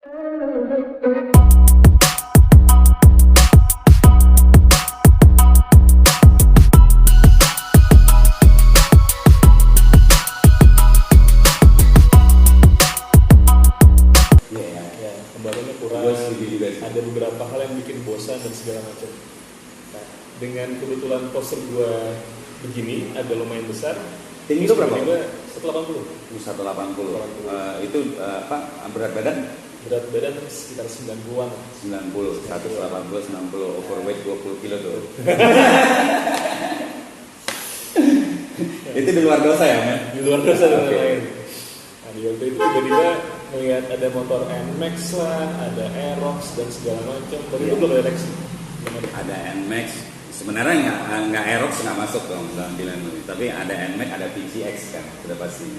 Pembaruannya kurang, ada beberapa hal yang bikin bosan dan segala macam. Nah, dengan kebetulan poster gua begini, agak lumayan besar. Tinggi itu berapa? 180. 180. Itu berat badan? Berat badan sekitar 90-an. 90, 180, 90, overweight 20 kilo tuh. Itu di luar dosa ya, men? Di luar dosa dan lain-lain. Nah, di waktu itu tiba-tiba melihat ada motor NMAX lah, ada Aerox dan segala macam. Waktu itu belum ada Lexi. Ada NMAX. Sebenarnya nggak Aerox nggak masuk dong dalam pilihan lu. Tapi ada NMAX, ada PCX kan, sudah pasti.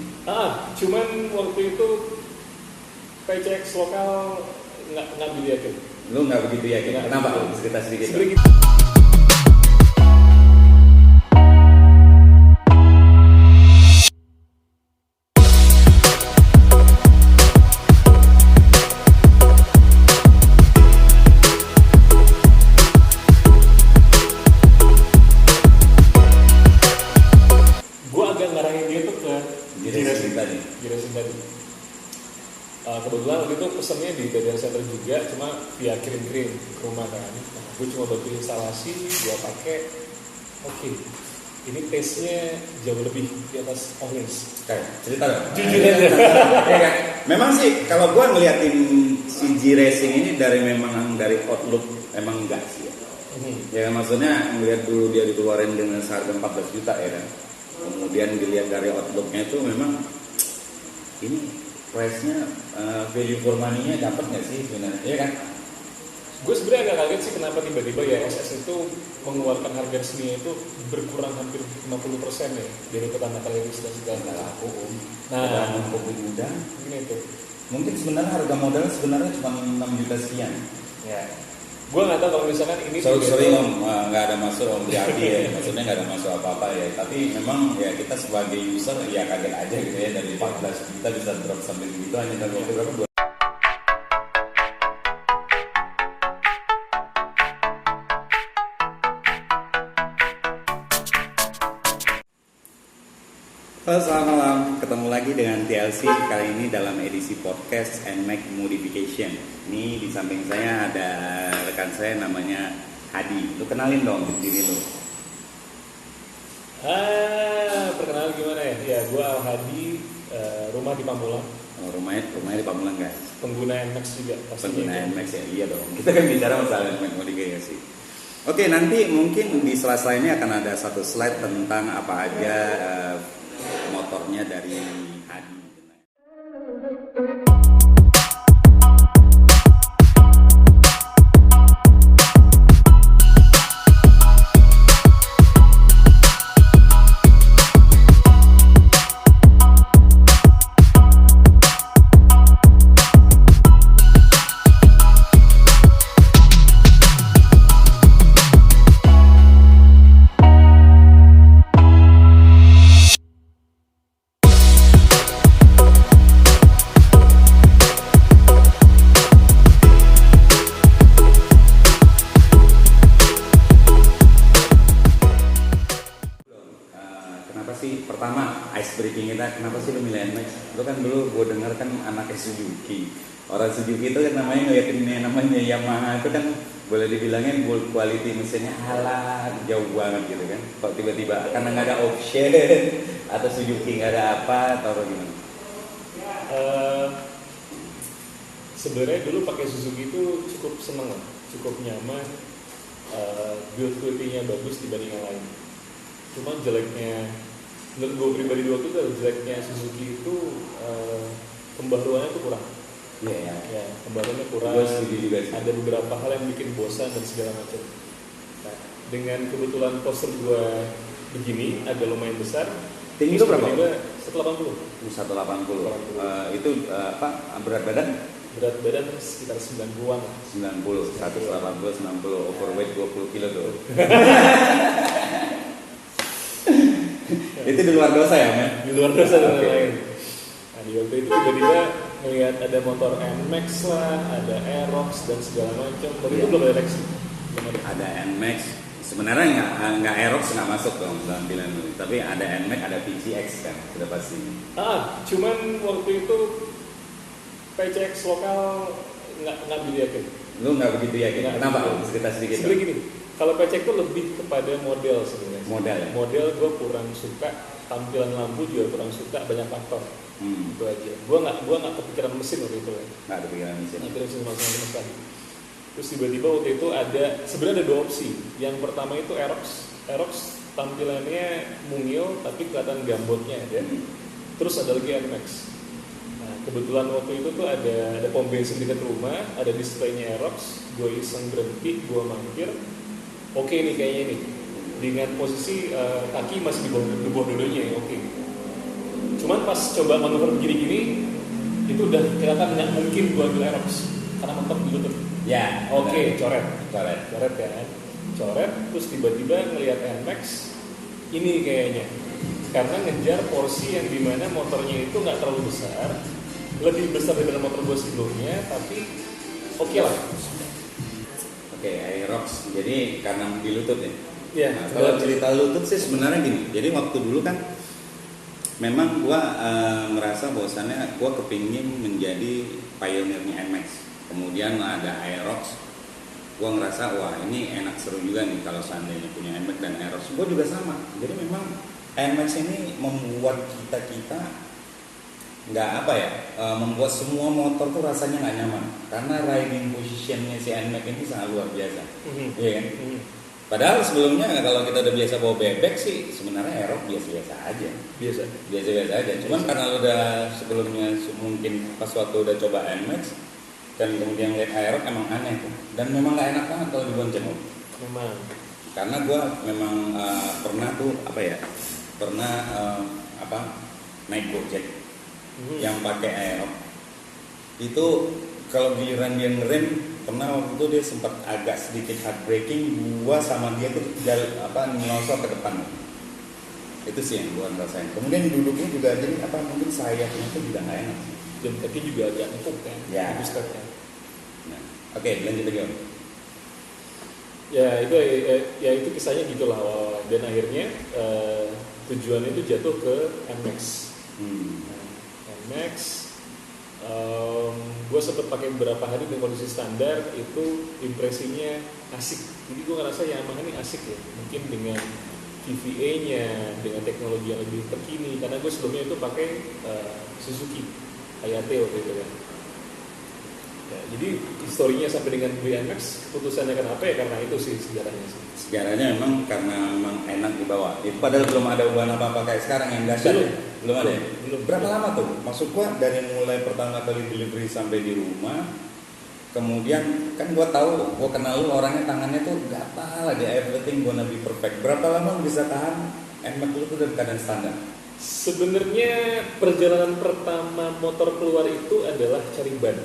Cuman waktu itu PCX lokal nggak begitu yakin. Lu nggak begitu yakin? Kenapa? Cerita sedikit. G-Racing tadi. Kebetulan waktu itu pesennya di Data Center juga, cuma via kirim-kirim ke rumah kan. Nah, gue cuma bantu instalasi, gue pakai. Oke, ini taste-nya jauh lebih di atas Ohlins. Cerita dong. Jujur aja. Ya kan? Memang sih kalau gue ngeliatin si G-Racing ini dari outlook emang enggak sih. Ya maksudnya ngeliat dulu dia dikeluarin dengan seharga 14 juta ya kan. Kemudian dilihat dari outlooknya itu memang ini price-nya value for money-nya dapat nggak sih sebenarnya, ya kan? Gue sebenarnya agak kaget sih kenapa tiba-tiba ya SS itu mengeluarkan harga resminya itu berkurang hampir 50% ya dari pertama kali rilis dan segala macam. Nah, kopi muda ini itu. Mungkin sebenarnya harga modal sebenarnya cuma 6 juta sekian. Ya. Gue nggak tahu kalau misalkan ini sorry om, nggak ada masuk om jadi ya, maksudnya nggak ada masuk apa-apa ya. Tapi memang ya kita sebagai user ya kaget aja gitu ya, dari 14 juta bisa drop sampai segitu hanya dalam waktu berapa? Halo, selamat malam. Ketemu lagi dengan TLC kali ini dalam edisi podcast NMAX Modification. Ini di samping saya ada rekan saya namanya Hadi. Lu kenalin dong diri lu. Perkenalan gimana ya? Ya, gue Al Hadi, rumah di Pamulang. Oh, rumahnya di Pamulang guys. Pengguna NMAX juga. Pengguna NMAX ya, iya dong. Kita kan bicara masalah NMAX Modification. Oke, nanti mungkin di sela-sela ini akan ada satu slide tentang apa aja motornya dari Hadi. Pertama, ice breaking kita, kenapa sih lu milih NMAX? Lu kan dulu gue denger kan anaknya Suzuki. Orang Suzuki itu kan namanya ngeliatin namanya Yamaha itu kan boleh dibilangin build quality mesinnya halah jauh banget gitu kan. Kok tiba-tiba karena nggak ada option atau Suzuki nggak ada apa atau gimana? Sebenarnya dulu pakai Suzuki itu cukup seneng, cukup nyaman, build quality-nya bagus dibanding yang lain. Cuma jeleknya menurut gue pribadi di waktu itu jeleknya Suzuki itu pembaruannya itu kurang. Iya. Ya, pembaruannya kurang. Ada beberapa hal yang bikin bosan dan segala macam. Nah, dengan kebetulan poster gue begini, agak lumayan besar. Tinggi itu berapa? 180. 180. Itu berat badan? Berat badan sekitar 90-an. 90, 180, 90, overweight 20 kilo tuh. Itu di luar dosa ya, men? Di luar dosa dan lain-lain. Nah, di waktu itu tiba-tiba ngelihat ada motor NMAX lah, ada Aerox dan segala macam. Tapi itu belum ada Lexi. Ada NMAX. Sebenarnya nggak Aerox nggak masuk dong dalam pilihan lu. Tapi ada NMAX, ada PCX kan, sudah pasti. Cuman waktu itu PCX lokal nggak begitu yakin. Lu nggak begitu yakin? Kenapa? Cerita sedikit. Sebenarnya gini, kalau PCX itu lebih kepada model sebenarnya. Model ya? Model gue kurang suka, tampilan lampu juga kurang suka, banyak faktor. Itu aja. Gue nggak kepikiran mesin waktu itu. Nggak kepikiran mesin. Nggak kepikiran mesin sama sekali. Terus tiba-tiba waktu itu sebenarnya ada dua opsi. Yang pertama itu Aerox tampilannya mungil tapi kelihatan gambotnya ada. Terus ada lagi NMAX. Nah, kebetulan waktu itu tuh ada pom bensin dekat rumah, ada displaynya Aerox. Gue iseng berhenti, gue mampir. Oke nih kayaknya nih. Dengan posisi kaki masih di bawah dulunya, oke. Cuman pas coba manuver gini-gini, itu udah kelihatan nggak mungkin gue ambil Aerox karena mentok di lutut. Ya, Oke, coret coret kan. Coret, terus tiba-tiba ngelihat NMAX, ini kayaknya. Karena ngejar porsi yang dimana motornya itu nggak terlalu besar, lebih besar daripada motor gue sebelumnya, tapi oke lah. Oke, Aerox. Jadi karena di lutut ya. Iya. Nah, kalau cerita lutut sih sebenarnya gini. Jadi waktu dulu kan memang gua merasa bahwasannya gua kepingin menjadi pionirnya NMAX. Kemudian ada Aerox. Gua ngerasa wah ini enak seru juga nih kalau seandainya punya NMAX dan Aerox. Gua juga sama. Jadi memang NMAX ini membuat kita nggak membuat semua motor tuh rasanya nggak nyaman karena riding positionnya si NMAX ini sangat luar biasa. Iya kan? Padahal sebelumnya kalau kita udah biasa bawa bebek sih sebenarnya Aerox biasa-biasa aja. Biasa-biasa aja. Cuman karena udah sebelumnya mungkin pas waktu udah coba NMAX dan kemudian lihat Aerox emang aneh tuh. Dan memang nggak enak banget kalau dibonceng. Memang. Karena gue memang pernah naik Gojek yang pakai Aerox. Itu kalau giliran dia ngerem, pernah waktu itu dia sempat agak sedikit hard braking, gua sama dia tuh nyelosor ke depan. Itu sih yang gua rasain. Kemudian duduknya juga jadi mungkin sayapnya itu juga nggak enak. Dan kaki juga agak empuk kan. Ya. Nah, oke, lanjut lagi Om. Ya itu kisahnya gitulah awal. Dan akhirnya tujuannya itu jatuh ke NMAX. NMAX. Gue sempet pakai beberapa hari dengan kondisi standar, itu impresinya asik. Jadi gue ngerasa Yamaha ini asik ya, mungkin dengan VVA-nya, dengan teknologi yang lebih terkini. Karena gue sebelumnya itu pakai Suzuki Hayate waktu itu kan. Ya, jadi historinya sampai dengan beli NMAX, keputusannya kenapa ya karena itu sih sejarahnya sih. Sejarahnya memang karena memang enak dibawa. Itu padahal belum ada ubahan apa-apa kayak sekarang yang dahsyat. Belum ada. Berapa lama tuh? Maksud gua dari mulai pertama kali delivery sampai di rumah, kemudian kan gua kenal lu orangnya tangannya tuh gatal aja, everything gonna be perfect. Berapa lama lu bisa tahan NMAX lu tuh dalam keadaan standar? Sebenarnya perjalanan pertama motor keluar itu adalah cari ban.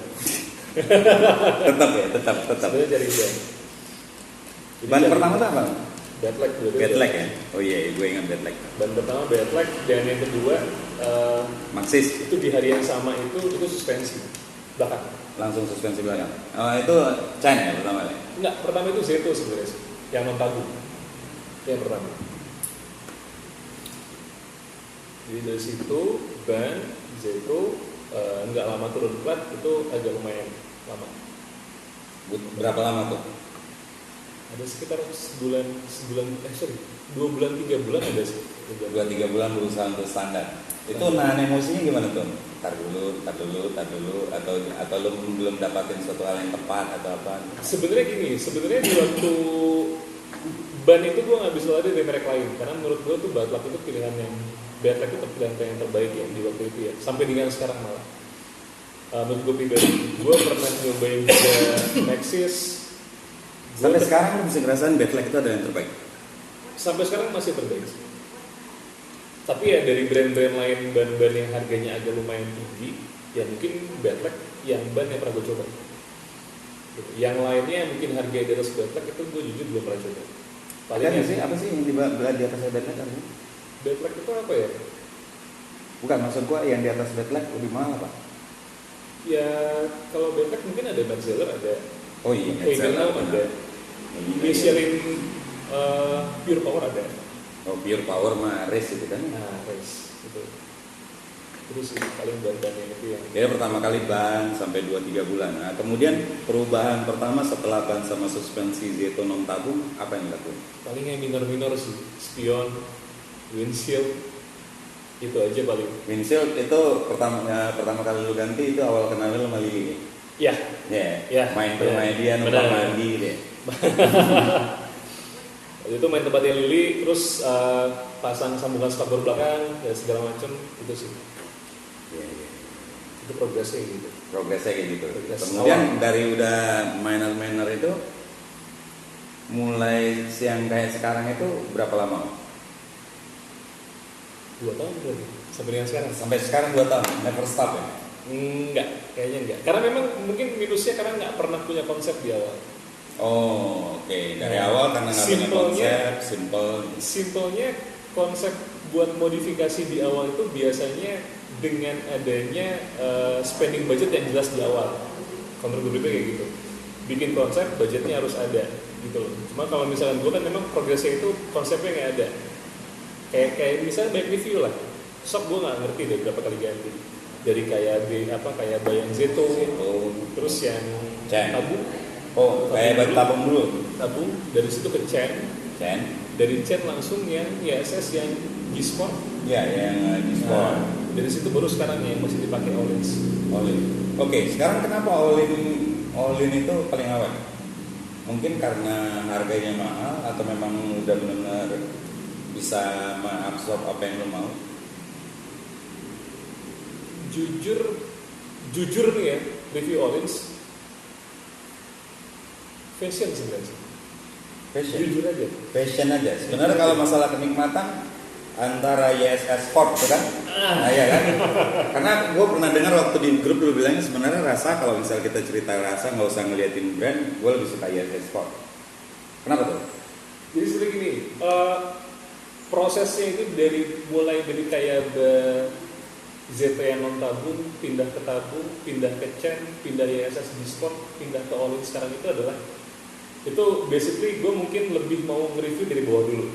tetap. Sebenarnya cari ban. Ban pertama tuh apa? Badlag ya? Oh iya, gue ingat Badlag. Ban pertama Badlag, dan yang kedua Maxxis. itu di hari yang sama itu suspensi belakang. Langsung suspensi belakang. Oh, itu Chan ya pertama ya? Enggak, pertama itu Zeto sebenarnya sih, yang non pagu. Yang pertama. Jadi dari situ ban Zeto nggak lama turun plat, itu agak lumayan lama. Berapa lama tuh? Ada sekitar 2 bulan 3 bulan ada sih. 2-3 bulan berusaha untuk standar. Itu nahan emosinya gimana tuh? Tar dulu atau lu belum dapatin suatu hal yang tepat atau apa? Sebenarnya di waktu ban itu gue nggak bisa lari dari merek lain karena menurut gue tuh Badlag itu pilihan yang Badlag itu pilihan yang terbaik ya di waktu itu ya, sampai dengan sekarang malah. Menurut gue pribadi, gue pernah nyobain juga Maxxis. Sampai sekarang lu bisa ngerasain Badlag itu ada yang terbaik? Sampai sekarang masih terbaik. Tapi ya dari brand-brand lain ban-ban yang harganya agak lumayan tinggi, ya mungkin Badlag yang ban yang pernah gue coba. Yang lainnya mungkin harga di atas Badlag itu gue jujur belum pernah coba. Paling sih apa sih yang di atasnya Badlag harganya? Badlag itu apa ya? Bukan, maksud gua yang di atas Badlag lebih mahal apa? Ya kalau backpack mungkin ada Metzeler, ada Oh iya, Heidenau ada, Michelin Pure Power ada. Oh, Pure Power mah race itu kan. Nah, race itu. Terus paling ban-bannya itu yang Dia pertama kali ban sampai 2-3 bulan. Nah, kemudian perubahan pertama setelah ban sama suspensi Zeto non tabung apa yang dilakukan? paling yang minor-minor sih, spion, windshield, itu aja paling. Windshield itu pertama kali lu ganti itu awal kenal lu sama Lili. Ya, Ya, Ya, main ke rumah ya. dia numpang Benar. mandi deh. waktu itu main tempatnya Lili, terus pasang sambungan spakbor belakang, ya segala macam itu sih. Iya, iya. Itu progresnya gitu. Progresnya kayak gitu. Progres Kemudian awal. dari udah minor itu mulai yang kayak sekarang itu berapa lama? 2 tahun berarti, sampai dengan sekarang. Sampai sekarang 2 tahun, never stop ya? Enggak, kayaknya enggak. Karena memang mungkin minusnya karena nggak pernah punya konsep di awal. Oh, oke. Dari awal karena nggak punya Simpelnya- konsep, simple. Simpelnya konsep buat modifikasi di awal itu biasanya dengan adanya spending budget yang jelas di awal. Kalau menurut gue kayak gitu. Bikin konsep, budgetnya harus ada gitu loh. Cuma kalau misalkan gue kan memang progresnya itu konsepnya nggak ada. Kayak misalnya back review lah. Sok gue nggak ngerti deh berapa kali ganti. Dari kayak kayak bayang Zeto, terus yang Chen. tabung, Oh, kayak ban tabung dulu. tabung dari situ ke Chen, Chen. dari Chen langsung yang ISS yang G-Sport. Ya, yang di sport. Dari situ baru sekarang yang masih dipakai Olins. Olin. Oke, sekarang kenapa Olin itu paling awet? Mungkin karena harganya mahal atau memang udah benar-benar bisa mengabsorb apa yang lo mau? Jujur nih ya, review Olins fashion sebenarnya. Fashion. Jujur aja. Fashion aja. Sebenarnya kalau masalah kenikmatan antara YSS Sport itu kan, nah, iya kan? Karena gue pernah dengar waktu di grup lu bilangnya sebenarnya rasa kalau misal kita cerita rasa nggak usah ngeliatin brand, gue lebih suka YSS Sport. Kenapa tuh? Jadi seperti gini, prosesnya itu mulai dari kayak ZT yang non tabung, pindah ke tabung, pindah ke Chen, pindah ISS di Sport, pindah ke Olin sekarang itu basically gue mungkin lebih mau nge-review dari bawah dulu.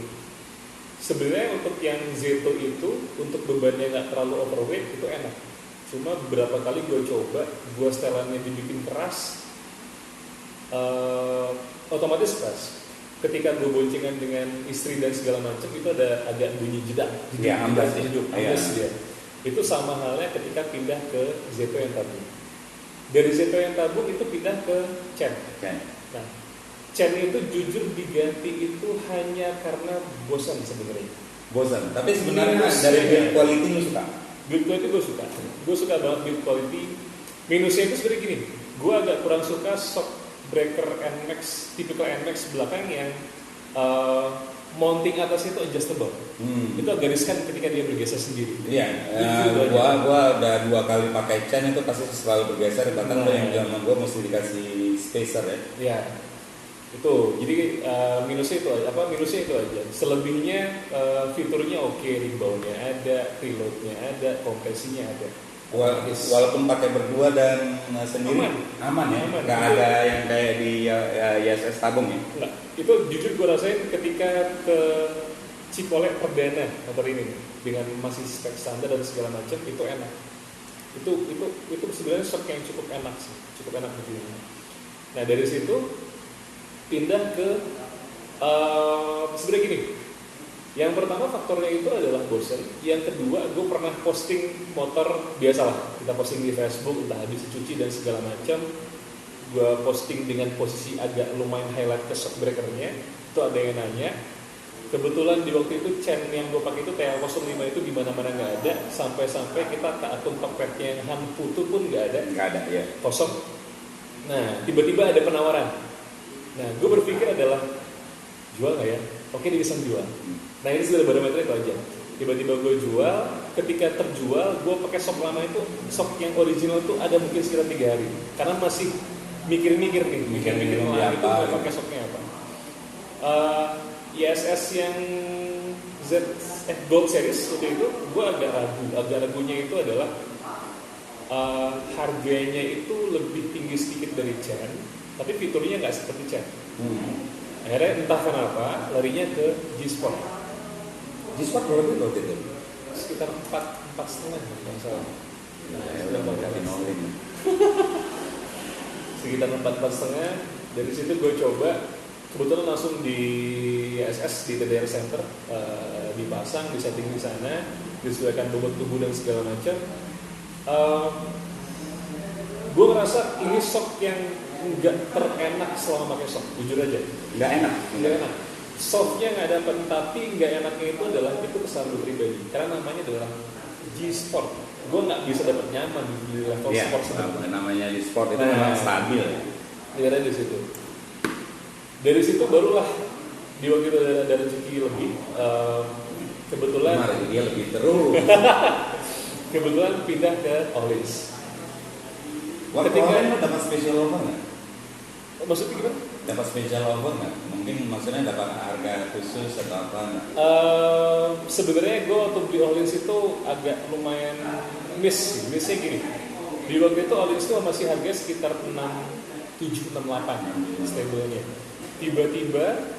Sebenarnya untuk yang Zeto itu untuk bebannya nggak terlalu overweight itu enak. Cuma beberapa kali gue coba, gue setelannya dibikin keras, otomatis keras. Ketika gue boncengan dengan istri dan segala macam itu ada agak bunyi jedak. Iya, amblas ya. Amblas dia. Itu sama halnya ketika pindah ke Zeto yang tabung. Dari Zeto yang tabung itu pindah ke Chen. Chen. Nah, Chen itu jujur diganti itu hanya karena bosan sebenarnya. Bosan. Tapi sebenarnya Minus, dari ya. build quality lu suka? Build quality gue suka. Gue suka banget build quality. Minusnya itu seperti gini. Gue agak kurang suka shock breaker NMAX, tipikal NMAX belakang yang mounting atas itu adjustable. Itu agak riskan ketika dia bergeser sendiri. Iya, gua udah 2 kali pakai Chen itu pasti selalu bergeser. Bahkan yang zaman gua mesti dikasih spacer ya. Ya, itu. Jadi minusnya itu aja. Selebihnya fiturnya oke, reboundnya ada, preloadnya ada, kompresinya ada. Walaupun pakai berdua dan sendiri aman ya, Aman. nggak ada yang kayak di YSS tabung ya. Enggak, itu jujur gue rasain ketika ke Cipolek perdana motor ini dengan masih spek standar dan segala macam itu enak. Itu sebenarnya shock yang cukup enak sih, cukup enak begini. Nah dari situ pindah ke sebenarnya gini. Yang pertama faktornya itu adalah bosan. Yang kedua, gue pernah posting motor biasalah. Kita posting di Facebook, entah habis dicuci dan segala macam. Gue posting dengan posisi agak lumayan highlight ke shock breakernya. Itu ada yang nanya. Kebetulan di waktu itu Chen yang gue pakai itu TL05 itu di mana-mana nggak ada. Sampai-sampai kita ke akun Tokpednya yang Han Putu pun nggak ada. Nggak ada ya. Kosong. Nah, tiba-tiba ada penawaran. Nah, gue berpikir adalah jual nggak ya? Oke, dia bisa jual. Nah ini sudah barometer itu aja. Tiba-tiba gue jual, ketika terjual, gue pakai sok lama itu, sok yang original tuh ada mungkin sekitar 3 hari. Karena masih mikir-mikir nih, mikir-mikir lah itu mau pakai soknya apa. ISS yang Gold Series waktu itu, gue agak ragunya itu adalah harganya itu lebih tinggi sedikit dari Chen, tapi fiturnya nggak seperti Chen. Akhirnya entah kenapa larinya ke G-Sport. G-Sport berapa waktu itu? Sekitar 4,5 kalau salah. Udah mau ganti Olin. Sekitar 4,5. Dari situ gue coba, kebetulan langsung di SS di TDR Center, dipasang, disetting di sana, disesuaikan bobot tubuh dan segala macam. Gue ngerasa ini sok yang nggak terenak selama pakai sok, jujur aja. Nggak enak. Softnya nggak dapat, tapi nggak enaknya itu adalah itu kesalahan gue pribadi. Karena namanya adalah G-Sport. Gue nggak bisa dapat nyaman di level sport sebenarnya. Namanya di sport itu memang stabil. Lihat di situ. Dari situ barulah di waktu itu ada rezeki lebih. Kebetulan dia lebih terus. Kebetulan pindah ke Ollins. Ketika dapat special offer nggak? Maksudnya gimana? Dapat special offer nggak? Mungkin maksudnya dapat harga khusus atau apa nggak? Sebenarnya gue waktu beli Ollins itu agak lumayan missnya gini. Di waktu itu Ollins itu masih harga sekitar 67-68 stable-nya. Tiba-tiba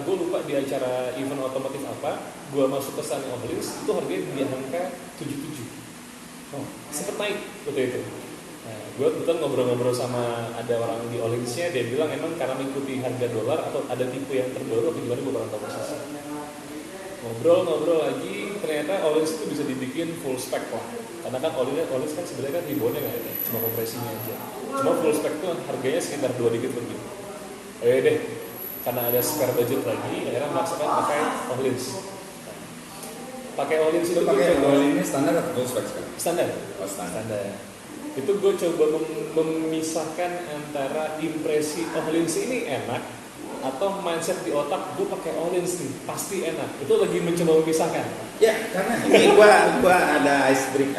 gue lupa di acara event otomotif apa, gue masuk ke sana Ollins itu harganya di angka 77. Sempet naik waktu itu. Gue kebetulan ngobrol-ngobrol sama ada orang di Ollinsnya, dia bilang emang karena mengikuti harga dolar atau ada tipe yang terbaru atau gimana, gue kurang tahu persis. Ngobrol lagi, ternyata Ollins itu bisa dibikin full spec lah. Karena kan Ollins kan sebenarnya kan ribbonnya nggak ada, cuma kompresinya aja. Cuma full spec tuh harganya sekitar 2 dikit lebih. Deh, karena ada spare budget lagi, akhirnya memaksakan pakai Ollins. Pakai Ollins itu pakai Ollins standar atau full spec sekarang? Standar. Standar. Itu gue coba memisahkan antara impresi Ollins ini enak atau mindset di otak gue pakai Ollins nih pasti enak. Itu lagi mencoba memisahkan. Ya, karena ini gua ada ice break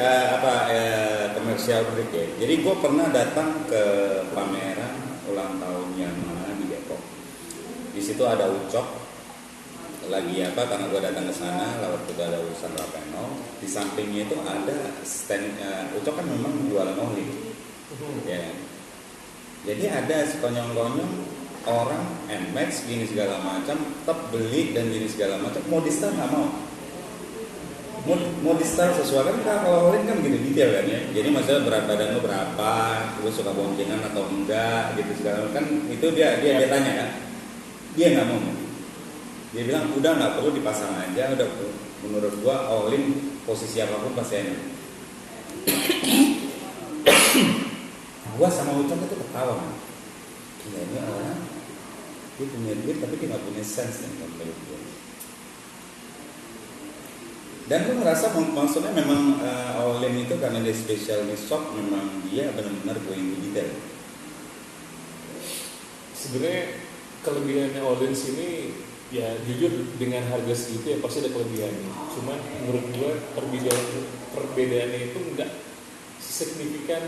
komersial break ya. Jadi gue pernah datang ke pameran ulang tahun Yamaha di Depok. Di situ ada Ucok lagi karena gue datang ke sana lewat itu ada urusan Ravenol. Di sampingnya itu ada stand Ucok kan memang jualan Ollins. Ya. Jadi ada sekonyong-konyong orang NMAX gini segala macam tetap beli dan gini segala macam, mau di start nggak mau di start sesuai kan kalau Ollins kan gini detail kan ya. Jadi masalah berat badan lo berapa, lo suka boncengan atau enggak gitu segala macam kan itu dia tanya kan. Dia nggak mau. Dia bilang udah nggak perlu dipasang aja, udah menurut gua Ollins posisi apapun pasti enak. Gua sama Ucok itu ketawa. Gila ini orang dia punya duit tapi dia nggak punya sense nih menurut gua. Dan gua ngerasa maksudnya memang Ollins itu karena dia special di shop, memang dia benar-benar going to detail. Sebenarnya kelebihannya Ollins ini ya jujur dengan harga segitu ya pasti ada kelebihannya. Cuman menurut gue perbedaannya itu enggak signifikan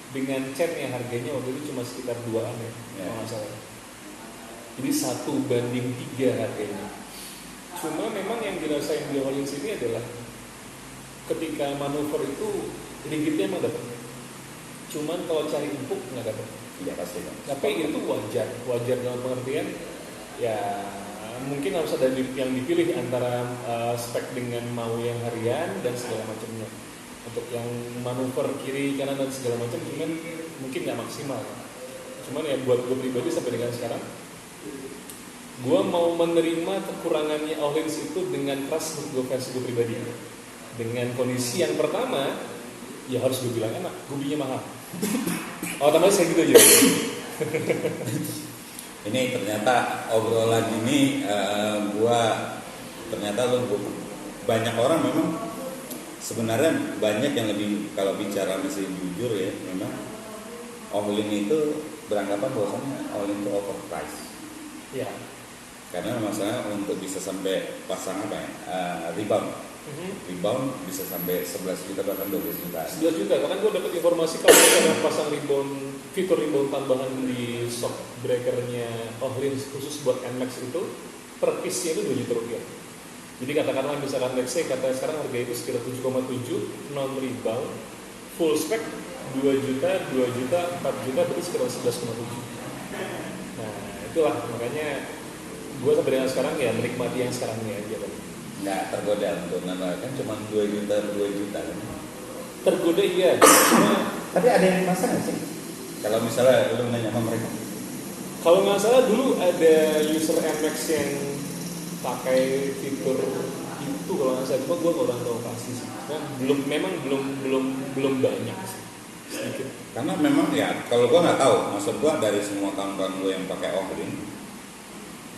dengan Chen yang harganya waktu itu cuma sekitar 2-an ya, kalau nggak salah. Jadi 1:3 harganya. Cuma memang yang dirasain di Ollins ini adalah ketika manuver itu rigidnya emang dapat. Cuman kalau cari empuk nggak dapat. Ya pasti. Tapi itu wajar dalam pengertian ya mungkin harus ada yang dipilih antara spek dengan mau yang harian dan segala macamnya. Untuk yang manuver kiri kanan dan segala macam cuman mungkin nggak maksimal. Cuman ya buat gue pribadi sampai dengan sekarang gue mau menerima kekurangannya Ollins itu dengan keras menurut gue versi gue pribadi. Dengan kondisi yang pertama ya harus gue bilang enak, gue belinya mahal. Otomatis kayak gitu aja. Ini ternyata obrolan ini ternyata banyak orang memang sebenarnya banyak yang lebih kalau bicara masih jujur ya memang Ollins itu beranggapan bahwasanya Ollins itu overpriced. Ya. Karena masalahnya untuk bisa sampai pasang rebound. Rebound bisa sampai 11 juta bahkan 12 juta. 11 juta, karena gue dapat informasi kalau ada pasang rebound, fitur rebound tambahan di shock breakernya Ollins khusus buat NMAX itu per piece-nya itu 2 juta rupiah. Jadi katakanlah misalkan let's say kata sekarang harga itu sekitar 7,7 non rebound, full spec 2 juta, 4 juta berarti sekitar 11,7. Nah itulah makanya gue sampai dengan sekarang ya menikmati yang sekarang ini aja kan. Nggak tergoda untuk nambah kan cuma 2 juta kan. Tergoda iya. Cuma Tapi ada yang masalah nggak sih? Kalau misalnya lu nanya sama mereka, kalau nggak salah dulu ada user MX yang pakai fitur itu kalau nggak salah, cuma gue kurang tahu pasti sih. Nah, belum banyak sih, sedikit. karena memang ya kalau gua nggak tahu, maksud gua dari semua kawan-kawan gua yang pakai Ohlin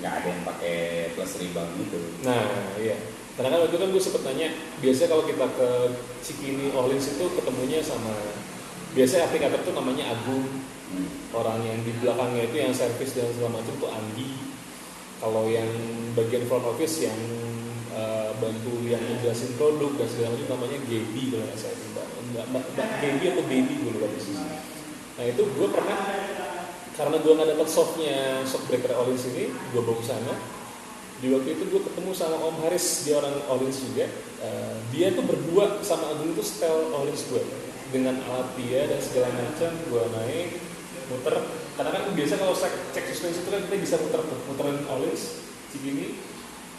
nggak ada yang pakai plus rebound itu. Nah iya, karena kan waktu itu kan gue sempet nanya, biasanya kalau kita ke Cikini Ohlins itu ketemunya sama biasanya aplikator tuh namanya Agung, orang yang di belakangnya itu yang servis dan segala macam tuh Andi. Kalau yang bagian front office yang bantu yang menjelasin produk dan segala macam namanya Gaby kalau nggak salah, mbak Gaby atau Baby gue lupa sih. Nah itu gue pernah, karena gue nggak dapet softnya Shockbreaker Ohlins ini, gue bawa ke sana. Di waktu itu gue ketemu sama Om Haris, dia orang Ohlins juga. Dia tuh berdua sama Agung itu setel Ohlins gue dengan alat dia dan segala macam. Gue naik muter, karena kan biasa kalau cek suspensi itu kan kita bisa muterin Ohlins Cikini,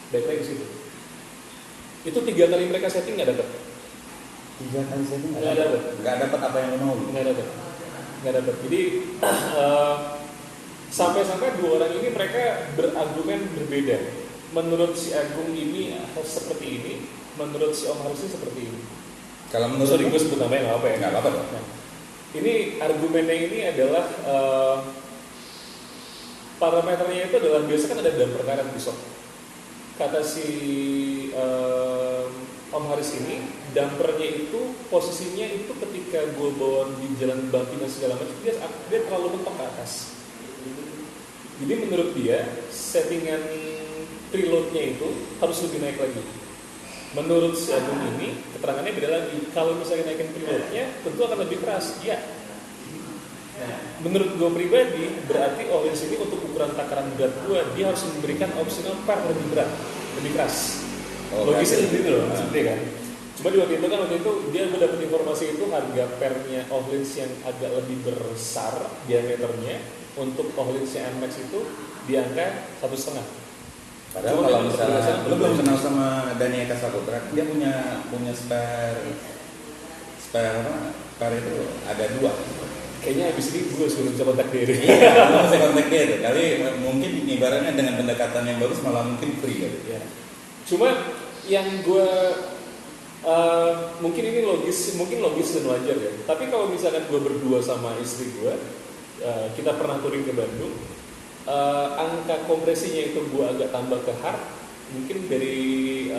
balik lagi ke situ. Itu 3 kali mereka setting nggak dapet. 3 kali setting Nggak dapet. Nggak dapat apa yang lu mau. Nggak dapet. Jadi sampai-sampai 2 orang ini mereka berargumen berbeda. Menurut si Agung ini seperti ini, menurut si Om Haris ini seperti ini. Kalau menurut Sorry, gue sebut namanya nggak apa ya? nggak apa-apa dong. Nah, ini argumennya ini adalah parameternya itu adalah biasa kan ada damper karet di shock. Kata si Om Haris ini, dampernya itu posisinya itu ketika gue bawa di jalan bumpy dan segala macam, dia terlalu mentok ke atas. Jadi menurut dia settingan preloadnya itu harus lebih naik lagi. Menurut si Agung ini keterangannya beda lagi. Kalau misalnya naikin preloadnya tentu akan lebih keras. Iya. Nah, menurut gue pribadi berarti Ohlins ini untuk ukuran takaran berat gue dia harus memberikan optional part lebih berat, lebih keras. Logisnya gitu loh, sebenarnya kan. Cuma di waktu itu dia gue dapet informasi itu harga pernya Ohlins yang agak lebih besar diameternya untuk Ohlins yang NMAX itu di angka 1,5. Padahal kalau misalnya lu belum kenal sama Dani Eka Saputra, dia punya spare itu ada 2. Kayaknya abis ini gue suruh bisa kontak dia. Iya, lu bisa kontak dia tuh. Kali mungkin ibaratnya dengan pendekatan yang bagus malah mungkin free kali. Ya. Cuma yang gue mungkin ini logis dan wajar ya. Tapi kalau misalkan gue berdua sama istri gue, kita pernah touring ke Bandung, angka kompresinya itu gue agak tambah ke hard, mungkin dari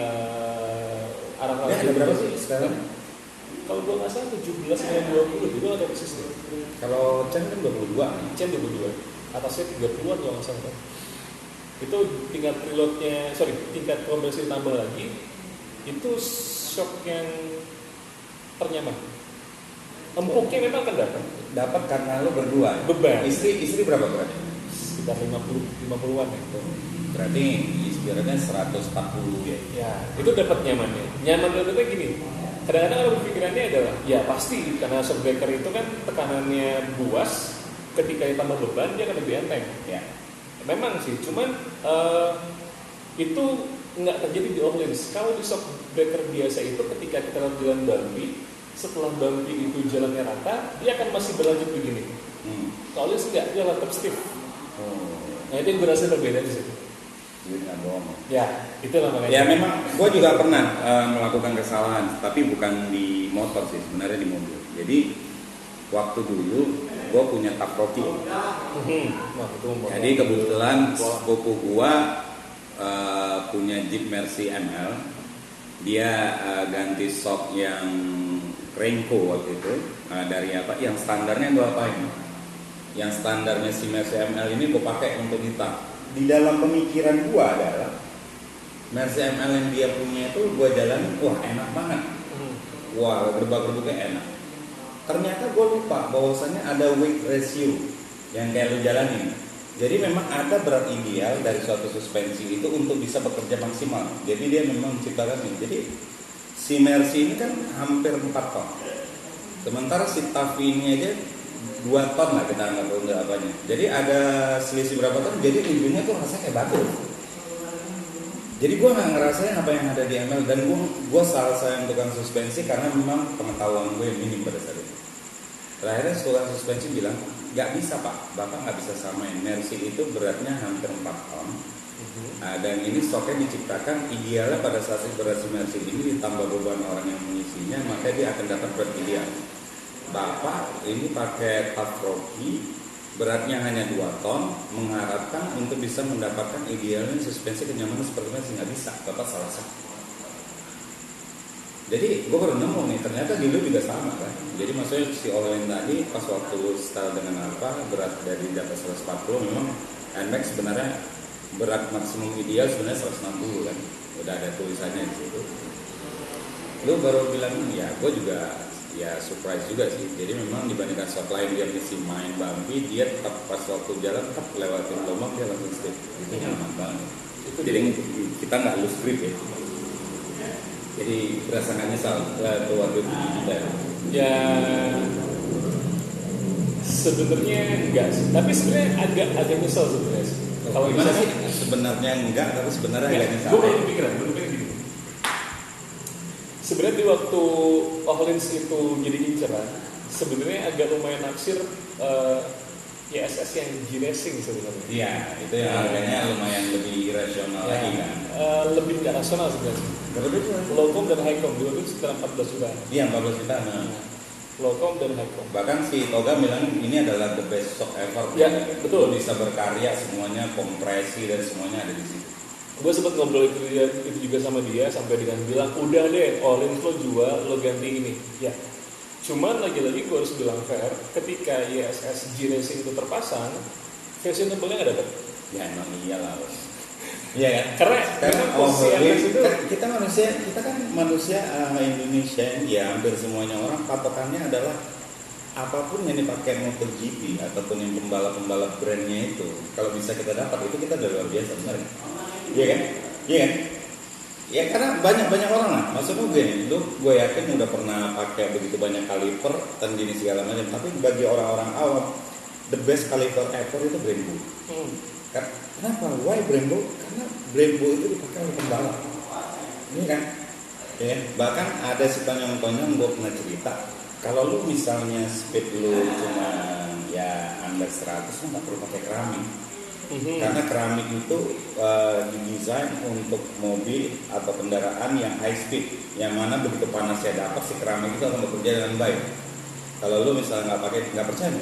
arah Ya, ada berapa sih sekarang? Kalau gue nggak salah 17 sama 20 juga ada persis deh. Kalau Chen kan 22. Chen 22, atasnya 30-an kalau nggak salah. Itu tingkat kompresi tambah lagi, itu shock yang ternyaman. Empuknya memang akan Dapat karena lu berdua. Beban. Istri berapa berat? Sekitar 50-an ya. Berarti ibaratnya 140 ya. Ya, itu dapat nyamannya. Nyaman dalamnya gini. Kadang-kadang orang berpikirannya adalah, ya pasti karena shockbreaker itu kan tekanannya buas, ketika ditambah beban dia akan lebih enteng. Ya. Memang sih, cuman itu nggak terjadi di Ohlins. Kalau di shockbreaker biasa itu ketika kita jalan bumpy, setelah bumpy itu jalannya rata, dia akan masih berlanjut begini. Kalau Ohlins enggak, dia tetap stiff. Nah itu yang berhasil berbeda di situ. Ya, itu namanya. Ya memang, gue juga pernah melakukan kesalahan, tapi bukan di motor sih, sebenarnya di mobil. Jadi waktu dulu gue punya tak rocky. Jadi kebetulan sepupu gue punya Jeep Mercy ML, dia ganti shock yang Renko waktu itu dari apa? Yang standarnya gue apain? Yang standarnya si Mercy ML ini gue pakai untuk hitam. Di dalam pemikiran gue adalah Mercy ML yang dia punya itu gue jalanin, wah enak banget, wah gerbak-gerbuknya enak. Ternyata gue lupa bahwasannya ada weight ratio yang kayak lu jalanin. Jadi memang ada berat ideal dari suatu suspensi itu untuk bisa bekerja maksimal. Jadi dia memang menciptakan ini. Jadi si Mercy ini kan hampir 4 ton. Sementara si Tavi ini aja 2 ton lah kita anggap untuk apanya. Jadi ada selisih berapa ton, jadi ujungnya tuh rasanya kayak batu. Jadi gue nggak ngerasain apa yang ada di ML, dan gue salah sayang tukang suspensi karena memang pengetahuan gue minim pada saat itu. Terakhirnya tukang suspensi bilang, nggak bisa pak, bapak nggak bisa samain. Mercy itu beratnya hampir 4 ton. Nah, dan ini stoknya diciptakan idealnya pada saat berat Mercy ini ditambah beban orang yang mengisinya, maka dia akan dapat berat ideal. Bapak ini pakai Tough Rocky, beratnya hanya 2 ton, mengharapkan untuk bisa mendapatkan idealnya suspensi kenyamanan seperti Mercy, nggak bisa, bapak salah satu. Jadi gue baru nemu nih, ternyata dulu juga sama kan. Jadi maksudnya si Olin tadi pas waktu style dengan apa, berat dari di atas 140, memang NMAX sebenarnya berat maksimum ideal sebenarnya 160 kan, udah ada tulisannya di situ. Lu baru bilang ya, gue juga ya surprise juga sih. Jadi memang dibandingkan shot lain dia mesti main bumpy, dia tetap pas waktu jalan tetap lewatin lubang dia langsung straight. Itu nyaman banget. Itu jadi kita nggak lose grip ya. Jadi berasa nggak nyesal tuh waktu itu kita. Ya sebenarnya enggak sih, tapi sebenarnya agak nyesel sebenarnya sih. Kalau gimana sih? Sebenarnya enggak, tapi sebenarnya agak nyesal. Gue punya pikiran gini. Sebenarnya di waktu Ohlins itu jadi inceran, sebenarnya agak lumayan naksir ISS yang G-Racing sebenarnya. Iya, itu yang harganya lumayan lebih rasional lagi kan. Lebih nggak rasional sebenarnya. Berapa itu? Lowcom dan Highcom dua itu sekitar 14 juta. Iya, 14 juta. Nah. Lowcom dan Highcom. Bahkan si Toga bilang ini adalah the best shock ever. Ya, betul. Bisa berkarya semuanya, kompresi dan semuanya ada di situ. Gue sempat ngobrol itu juga sama dia sampai dengan bilang udah deh, Ohlins lo jual, lo ganti ini. Ya, cuman lagi-lagi gue harus bilang fair, ketika ISS G-Racing itu terpasang, fashionable-nya nggak dapet. Ya emang iyalah bos. Iya kan? Karena posisi ISS itu kita kan manusia Indonesia ya, hampir semuanya orang patokannya adalah apapun yang dipakai MotoGP ataupun yang pembalap-pembalap brandnya itu, kalau bisa kita dapat itu kita udah luar biasa sebenarnya. Iya kan? Iya kan? Ya karena banyak orang lah. Maksudnya gue yakin udah pernah pakai begitu banyak kaliper dan jenis segala macam. Tapi bagi orang-orang awam, the best kaliper ever itu Brembo. Kenapa? Why Brembo? Karena Brembo itu dipakai oleh pembalap. Ini kan? Ya, bahkan ada si tonyong-tonyong gue pernah cerita. Kalau lu misalnya speed lu cuma ya under 100, lu nggak perlu pakai keramik. Karena keramik itu didesain untuk mobil atau kendaraan yang high speed, yang mana begitu panasnya dapat si keramik itu akan bekerja dengan baik. Kalau lu misalnya nggak percaya,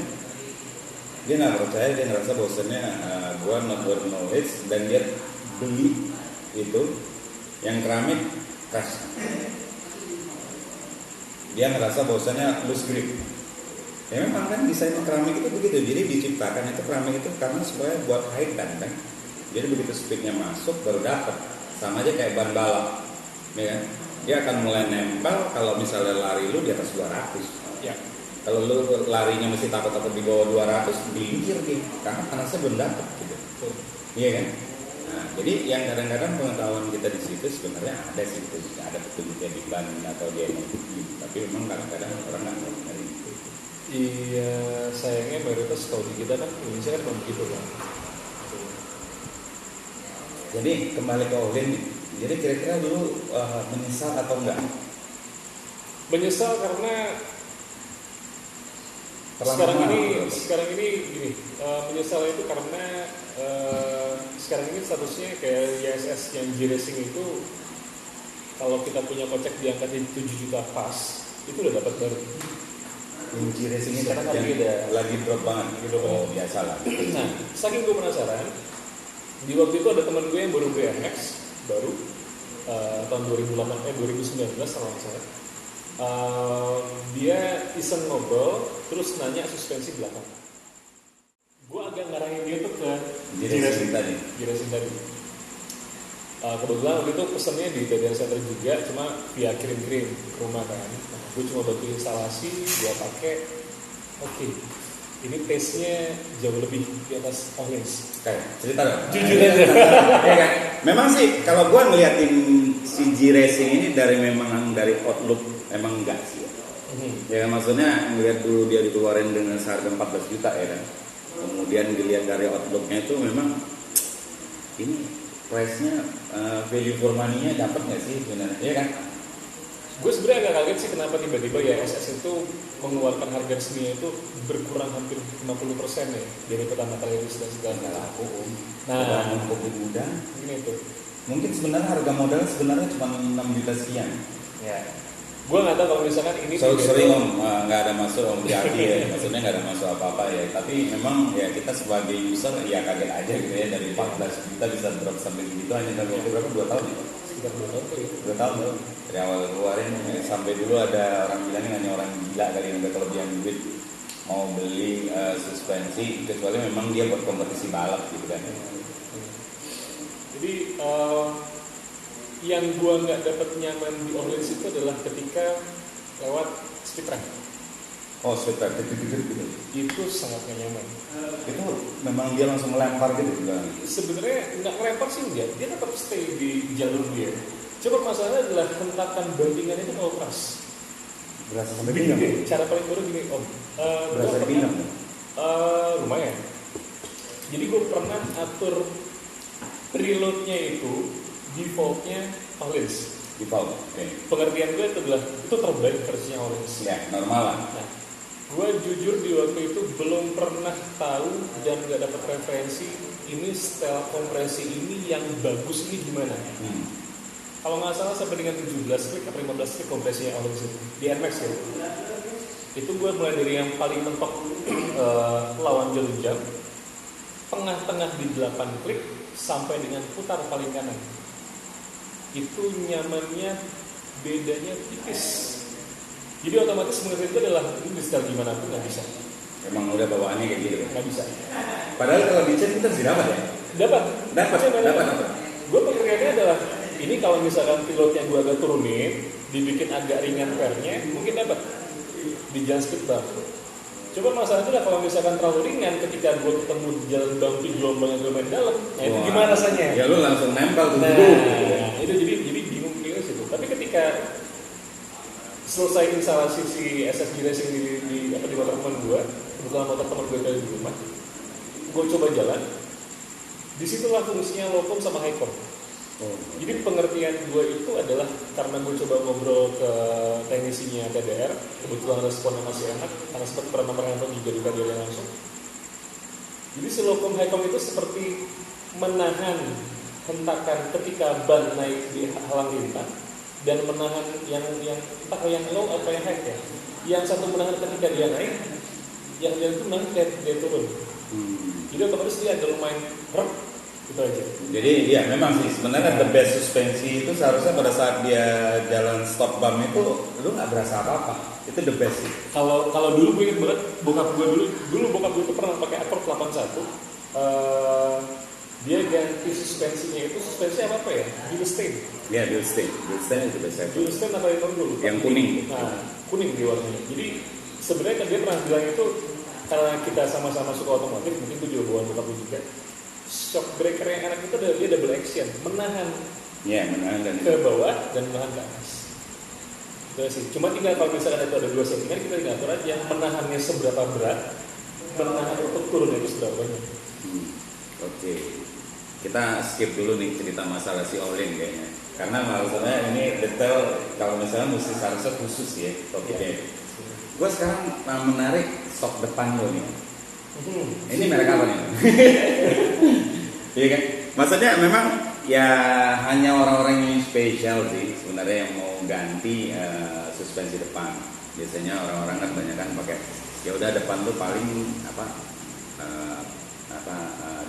dia nggak percaya, dia ngerasa bosannya gua not worth knowledge, dan dia beli itu yang keramik crash. Dia ngerasa bosannya loose grip. Ya memang kan desain keramik itu begitu, jadi diciptakan itu keramik itu karena supaya buat high band kan. Jadi begitu speednya masuk baru dapat, sama aja kayak ban balap, ya kan? Dia akan mulai nempel kalau misalnya lari lu di atas 200. Ya. Kalau lu larinya mesti takut-takut di bawah 200, diinjir dia, karena panasnya belum dapat gitu. Iya kan? Nah, jadi yang kadang-kadang pengetahuan kita di situ sebenarnya ada sih, ada petunjuknya di ban atau di MotoGP, tapi memang kadang-kadang orang nggak mau dari itu. Iya, sayangnya mayoritas kalau di kita kan Indonesia kan begitu kan. Jadi kembali ke Olin, jadi kira-kira dulu menyesal atau enggak? Menyesal karena sekarang ini gini, menyesal itu karena sekarang ini statusnya kayak ISS yang G-Racing itu, kalau kita punya kocek di angka 7 juta pas, itu udah dapat baru. Kunci racing ini sekarang lagi drop banget. Oh biasa lah. Nah, saking gue penasaran, di waktu itu ada teman gue yang baru beli NMAX baru tahun 2019 kalau nggak salah. Dia iseng ngobrol terus nanya suspensi belakang. Gue agak ngarahin dia tuh ke G-Racing tadi. Kebetulan waktu itu pesennya di TDR Center juga, cuma via kirim-kirim ke rumah kan. Nah, gue cuma bantu instalasi, gue pakai. Oke, ini taste-nya jauh lebih di atas Ohlins. Kayak cerita dong. Jujur aja. Ya kan? Memang sih kalau gue ngeliatin si G-Racing ini dari outlook emang enggak sih. Ya maksudnya ngelihat dulu dia dikeluarin dengan seharga 14 juta ya kan. Kemudian dilihat dari outlooknya itu memang ini price-nya value for money-nya dapat nggak sih sebenarnya, ya kan? Gue sebenarnya agak kaget sih kenapa tiba-tiba ya SS itu mengeluarkan harga resminya itu berkurang hampir 50% ya dari pertama kali rilis dan segala Nggak laku. Nah, Covid muda. ini itu. Mungkin sebenarnya harga modal sebenarnya cuma 6 juta sekian. Ya. Gue nggak tahu kalau misalkan ini. Sorry om, nggak ada masuk om hati ya. Maksudnya nggak ada masuk apa-apa ya. Tapi memang ya kita sebagai user ya kaget aja gitu ya, dari 14 juta bisa drop sampai begitu hanya dalam waktu berapa? 2 tahun ya? Sekitar 2 tahun kali. 2 tahun loh. Dari awal keluarin sampai dulu ada orang bilangnya hanya orang gila kali yang udah kelebihan duit mau beli suspensi, kecuali memang dia buat kompetisi balap gitu kan. Jadi yang gua nggak dapat nyaman di Orleans itu adalah ketika lewat speed trap. Oh, speed trap gitu. Itu sangat nggak nyaman. Itu memang dia langsung melempar gitu kan. Sebenarnya nggak ngelempar sih enggak, dia tetap stay di jalur dia. Coba masalahnya adalah hentakan bandingannya itu kalau keras. Berasa sampai pinggang. Cara paling baru gini om. Berasa pinggang. Lumayan. Jadi gue pernah atur preloadnya itu defaultnya Orleans. Default. Oke. Pengertian gue itu adalah itu terbaik versinya Orleans. Ya, normal lah. Nah, gue jujur di waktu itu belum pernah tahu dan nggak dapat referensi ini setel kompresi ini yang bagus ini gimana. Kalau nggak salah sampai dengan 17 klik atau 15 klik kompresinya Orleans itu di NMAX ya. Itu gue mulai dari yang paling mentok lawan jalur jam, tengah-tengah di 8 klik sampai dengan putar paling kanan. Itu nyamannya bedanya tipis. Jadi otomatis menurut itu adalah ini di setel gimana pun nggak bisa. Emang udah bawaannya kayak gitu. Nggak bisa. Padahal kalau di chat kita sih dapat ya. Dapat. Gue pengertiannya adalah ini kalau misalkan pilotnya gue agak turunin, dibikin agak ringan pernya, mungkin dapat di jalan speed bar. Coba masalahnya adalah kalau misalkan terlalu ringan ketika gue ketemu di jalan bumpy gelombang yang lumayan dalam, nah itu gimana rasanya? Ya lu langsung nempel tuh. Nah, itu jadi bingung situ. Tapi ketika selesai instalasi si SSG Racing di motor teman gue, kebetulan motor teman gue dari di rumah, gue coba jalan, disitulah fungsinya low com sama high com. Jadi pengertian gue itu adalah karena gue coba ngobrol ke teknisinya KDR, kebetulan responnya masih enak karena sempat pernah merantau juga di KDR langsung. Jadi si low com high com itu seperti menahan hentakan ketika ban naik di halang lintang dan menahan yang entah yang low atau yang high ya. Yang satu menahan ketika dia naik, yang itu menahan ketika dia turun. Jadi otomatis dia agak lumayan itu aja. Jadi ya memang sih sebenarnya the best suspensi itu seharusnya pada saat dia jalan stop bump itu lu nggak berasa apa-apa. Itu the best sih. Kalau dulu gue inget banget bokap gue bokap gue itu pernah pakai Accord 81. Dia ganti suspensinya itu suspensi apa ya? Bilstein. Ya Bilstein itu best. Bilstein apa yang dulu? Yang kuning. Nah, kuning di warnanya. Jadi sebenarnya kan dia pernah bilang itu karena kita sama-sama suka otomotif, mungkin gue juga bawa bokap gue juga. Shock breaker yang enak itu adalah dia double action, menahan dan ke bawah dan menahan ke atas. Itu sih. Cuma tinggal kalau misalkan itu ada 2 settingan, kita tinggal atur aja menahannya seberapa berat, menahan untuk turun itu seberapa banyak. Oke. Kita skip dulu nih cerita masalah si Olin kayaknya. Karena maksudnya ini detail kalau misalnya mesti seharusnya khusus ya topiknya. Gue sekarang menarik stok depan lo nih. Ini merek apa nih? Iya kan? Maksudnya memang ya hanya orang-orang yang spesial sih sebenarnya yang mau ganti suspensi depan. Biasanya orang-orang kan banyak kan pakai ya udah depan tuh paling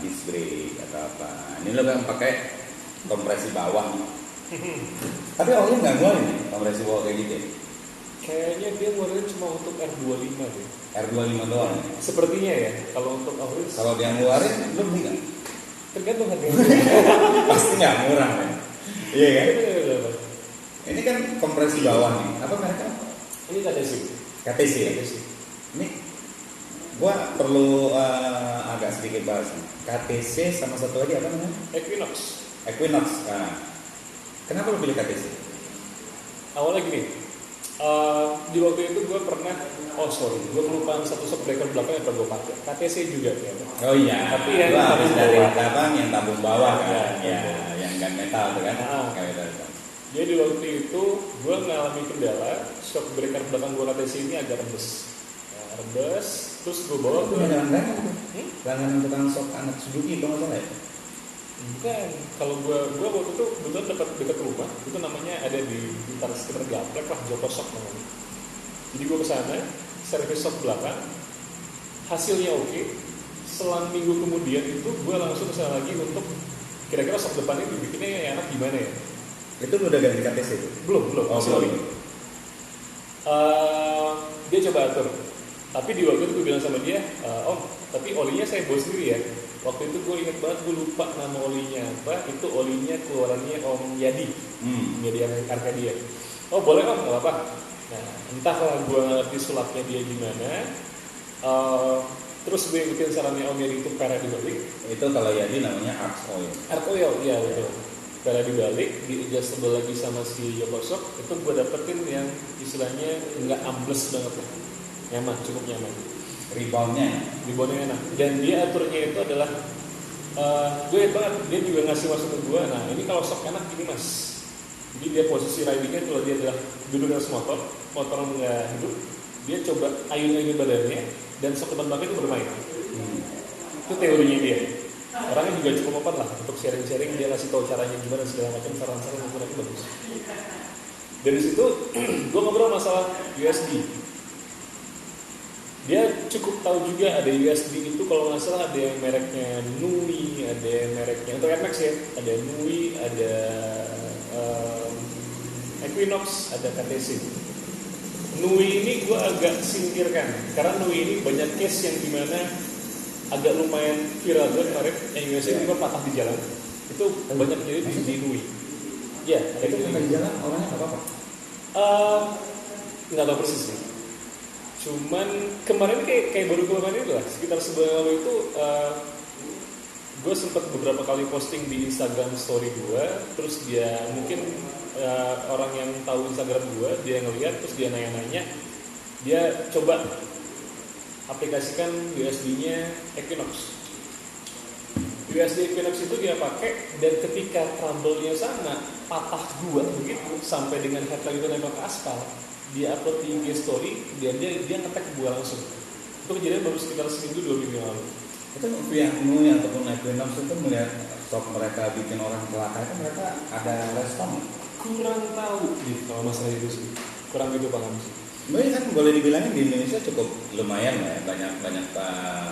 disc brake atau apa. Ini lo kan pakai kompresi bawah. Tapi Olin nggak ngeluarin nih kompresi bawah kayak gitu. Kayaknya dia ngeluarin cuma untuk R25 deh. R25 doang. Sepertinya ya, kalau untuk Auris. Kalau dia ngeluarin, lu beli nggak? Tergantung harganya. Pasti nggak murah kan? Iya kan? Ini kan kompresi bawah nih. Apa mereka? Ini KTC. KTC. Ini gua perlu agak sedikit bahas nih. KTC sama satu lagi apa namanya? Equinox. Nah, kenapa lu pilih KTC? Awalnya gini. Di waktu itu gue pernah, gue kelupaan satu shockbreaker belakang yang pernah gue pakai. KTC juga kayaknya. Oh iya. Tapi yang habis dari bawah. tabang yang tabung bawah kan, Ya, yang gun metal tuh kan. Jadi waktu itu gue mengalami kendala shockbreaker belakang gue KTC ini agak rembes. Rembes, terus gue bawa ke langganan tukang sok anak Suzuki kalau nggak salah ya. Bukan, kalau gue waktu itu kebetulan dekat rumah, itu namanya ada di sekitar Gaplek lah, Joko Shop namanya. Jadi gue kesana, servis shock belakang, hasilnya oke. Selang minggu kemudian itu gue langsung kesana lagi untuk kira-kira shock depannya dibikinnya enak gimana ya. Itu udah ganti KTC itu? Belum, masih oli. Dia coba atur, tapi di waktu itu gue bilang sama dia, Om, tapi olinya saya bawa sendiri ya. Waktu itu gue ingat banget, gue lupa nama olinya apa. Itu olinya keluarannya Om Yadi, Yadi Arkadia. Oh boleh Om, nggak apa. Nah entahlah gue ngerti sulapnya dia gimana. Terus gue ikutin sarannya Om Yadi itu pera dibalik. Itu kalau Yadi namanya Arc Oil. Arc Oil, iya betul. Pera dibalik, di adjustable lagi sama si Yokosok. Itu gue dapetin yang istilahnya nggak ambles banget lah. Nyaman, cukup nyaman. Reboundnya enak. Dan dia aturnya itu adalah gue banget, dia juga ngasih masuk ke gue. Nah ini kalau sok enak gini mas. Jadi dia posisi ridingnya kalau dia adalah duduk dengan motor nggak hidup, dia coba ayun-ayun badannya dan sok depan belakang itu bermain. Itu teorinya dia. Orangnya juga cukup open lah untuk sharing-sharing, dia ngasih tahu caranya gimana segala macam, saran-saran yang itu bagus. Dari situ gue ngobrol masalah USD. Dia cukup tahu juga ada USD itu kalau nggak salah ada yang mereknya Nui, ada yang mereknya untuk Apex ya, ada Nui, ada Equinox, ada KTC. Nui ini gue agak singkirkan karena Nui ini banyak case yang dimana agak lumayan viral juga kemarin, yang USD juga patah di jalan. Itu banyak jadi di Nui. Ya, ada itu patah di jalan orangnya nggak apa-apa. Nggak tahu persis sih. Cuman kemarin kayak baru kemarin itu lah, sekitar sebulan lalu itu gue sempat beberapa kali posting di Instagram story gue, terus dia mungkin orang yang tahu Instagram gue, dia ngeliat terus dia nanya-nanya, dia coba aplikasikan USD-nya Equinox. USD Equinox itu dia pakai dan ketika trouble-nya sana patah dua begitu sampai dengan headline itu nembak ke aspal. Dia upload di IG story, dia nge-tag gue langsung. Itu kejadian baru sekitar seminggu 2 minggu yang lalu. Itu pihak Nui ataupun Equinox itu melihat stok mereka bikin orang celaka itu mereka ada respon? Kurang tahu gitu kalau masalah itu sih. Kurang gitu paham sih. Sebenarnya kan boleh dibilangin di Indonesia cukup lumayan lah ya, banyak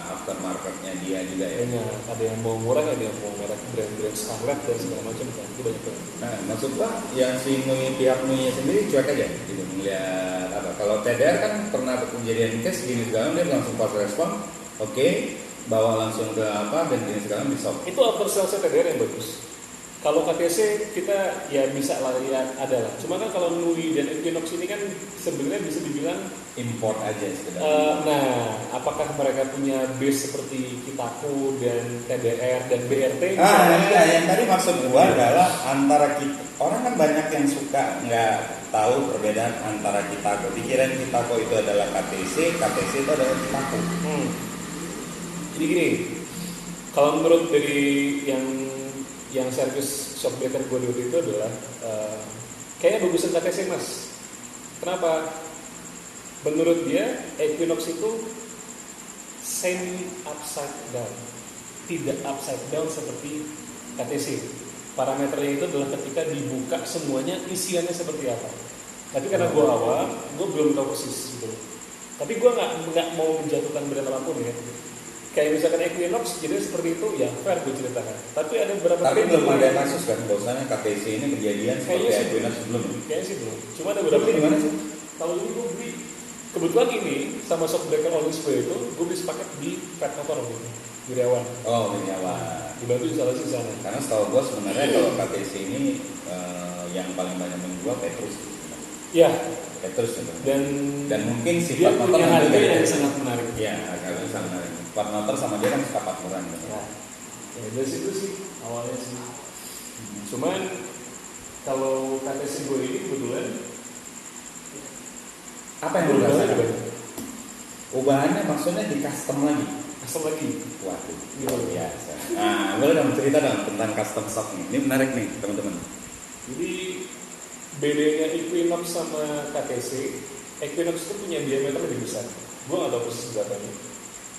aftermarketnya dia juga ya. Ada yang mau murah, ada yang mau merek brand-brand standar dan segala macam kan, itu banyak banget. Nah maksud gua yang si Nui, pihak Nui sendiri cuek aja gitu melihat apa. Kalau TDR kan pernah kejadian case gini segala dia langsung pas respon, oke, bawa langsung ke apa dan gini segala di shop. Itu after sales TDR yang bagus. Kalau KTC kita ya bisa lah ya ada lah. Cuma kan kalau Nui dan Equinox ini kan sebenarnya bisa dibilang import aja sebenarnya. Nah, apakah mereka punya base seperti Kitaku dan TDR dan BRT? Iya, yang tadi maksud gua adalah antara kita, orang kan banyak yang suka nggak tahu perbedaan antara Kitaku. Pikiran Kitaku itu adalah KTC itu adalah Kitaku. Jadi gini, kalau menurut dari yang servis shockbreaker gue dulu itu adalah kayaknya bagusan KTC mas. Kenapa? Menurut dia Equinox itu semi upside down, tidak upside down seperti KTC. Parameternya itu adalah ketika dibuka semuanya isiannya seperti apa. Tapi karena gue awal, gue belum tahu persis gitu. Tapi gue nggak mau menjatuhkan brand apapun ya. Kayak misalkan Equinox jadi seperti itu ya fair gue ceritakan. Tapi ada beberapa. Tapi belum ada kasus kan bahwasanya KTC ini kejadian seperti Equinox belum. Kayaknya sih belum. Cuma ada beberapa. Di mana sih? Tahun ini gue beli. Kebetulan ini sama shockbreaker all display itu gue beli sepaket di Pet Motor gitu. Wirawan. Oh Wirawan. Dibantu instalasi di sana. Karena setahu gue sebenarnya kalau KTC ini yang paling banyak menjual Petrus. Ya. Petrus itu. Dan mungkin si dia Pet Motor punya harga yang sangat menarik. Iya, harga sangat menarik. Pet Motor sama dia kan suka patungan. Ya. Dari situ sih awalnya sih. Cuman kalau KTC gue ini kebetulan Apa yang lu rasakan? Ubahannya maksudnya di custom lagi. Custom lagi. Waduh, luar biasa. Nah, boleh dong cerita dong tentang custom shop nih. Ini menarik nih teman-teman. Jadi bedanya Equinox sama KTC, Equinox itu punya diameter lebih besar. Gue nggak tahu persis berapanya.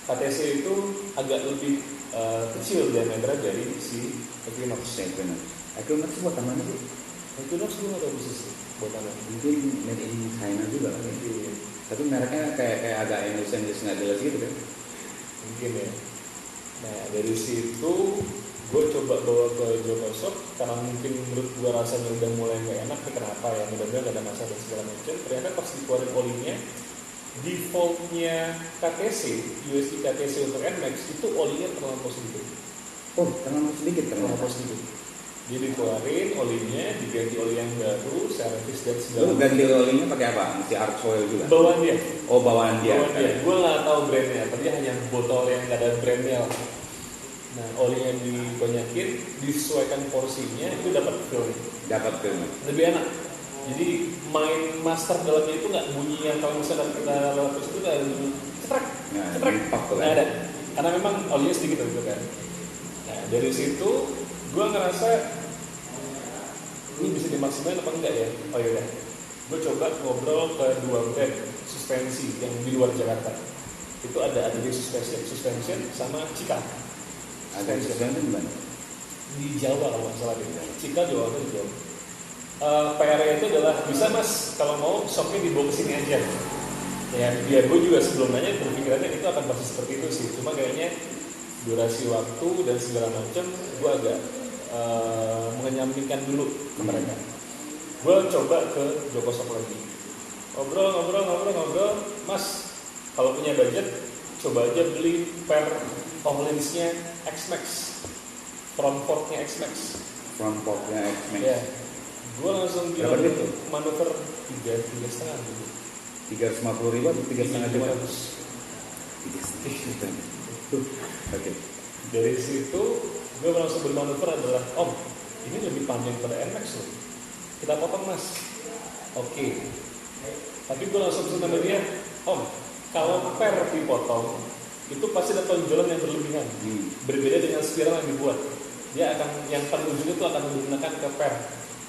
KTC itu agak lebih kecil diameternya dari si Equinox. Equinox buat mana sih? Equinox gue nggak tahu persis buat mana. Mungkin made in China juga kan? Mungkin. Tapi mereknya kayak agak Indonesia nggak jelas gitu kan? Mungkin ya. Nah dari situ gue coba bawa ke Jokosop karena mungkin menurut gue rasanya udah mulai nggak enak. Kenapa ya? Mudah-mudahan gak ada masalah dan segala macam. Ternyata pas dikeluarin olinya, defaultnya KTC, USB KTC untuk NMAX itu olinya terlampau sedikit. Oh, terlalu sedikit Terlampau sedikit. Jadi dikeluarin olinya, diganti oli yang baru, servis dan segala macam. Lu ganti olinya pakai apa? Mesti Arch Oil juga? Bawaan dia. Oh, bawaan dia. Gue nggak tahu brandnya, tapi dia hanya botol yang nggak ada brandnya. Nah, oli yang dibanyakin, disesuaikan porsinya, itu dapat feel. Dapat feel. Lebih enak. Jadi main master dalamnya itu nggak bunyi yang kalau misalnya kita lewat terus itu nggak cetrek, cetrek. Nggak ada. Karena memang olinya sedikit gitu kan. Nah, dari situ gue ngerasa ini bisa dimaksimalkan apa enggak ya? Oh yaudah, gue coba ngobrol ke dua brand suspensi yang di luar Jakarta. Itu ada di suspension sama Cika. Ada suspension di mana? Di Jawa kalau nggak salah deh. Cika Jawa itu di Jawa. PR-nya itu adalah bisa mas kalau mau shopnya dibawa ke sini aja. Ya biar gue juga sebelum nanya berpikirannya itu akan pasti seperti itu sih. Cuma kayaknya durasi waktu dan segala macam gue agak menyampingkan dulu ke mereka. Gue coba ke Jokosop lagi. Ngobrol, mas kalau punya budget coba aja beli pair of lens-nya X-Max, front fork-nya X-Max. Ya, gue langsung bilang manuver 3,5 gitu. 350.000 atau 3,5 juta? 3,5 juta. Oke. Dari situ gue langsung bermanuver adalah, om ini lebih panjang pada NMAX loh, kita potong mas. Oke. Tapi gue langsung pesan sama dia, om kalau per dipotong itu pasti ada tonjolan yang berlebihan. Berbeda dengan spiral yang dibuat, dia akan yang paling ujung itu akan menggunakan ke per.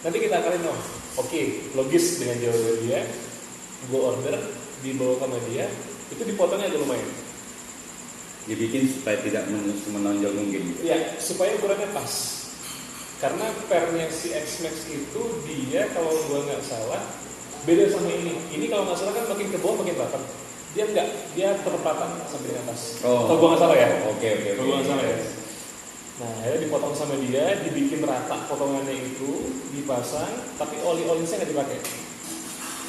Nanti kita akalin om. Oke, logis dengan jawaban dia. Gue order, dibawa sama dia, itu dipotongnya agak lumayan. Dibikin supaya tidak menonjol mungkin. Ya, supaya ukurannya pas. Karena pernya si X-Max itu dia kalau gua nggak salah beda sama ini. Ini kalau nggak salah kan makin ke bawah makin rapat. Dia enggak, dia terpatah sampai di atas. Oh. Kalau gua nggak salah ya. Oke. Kalau gua nggak salah ya. Nah, akhirnya dipotong sama dia, dibikin rata potongannya itu, dipasang, tapi oli-olinya nggak dipakai.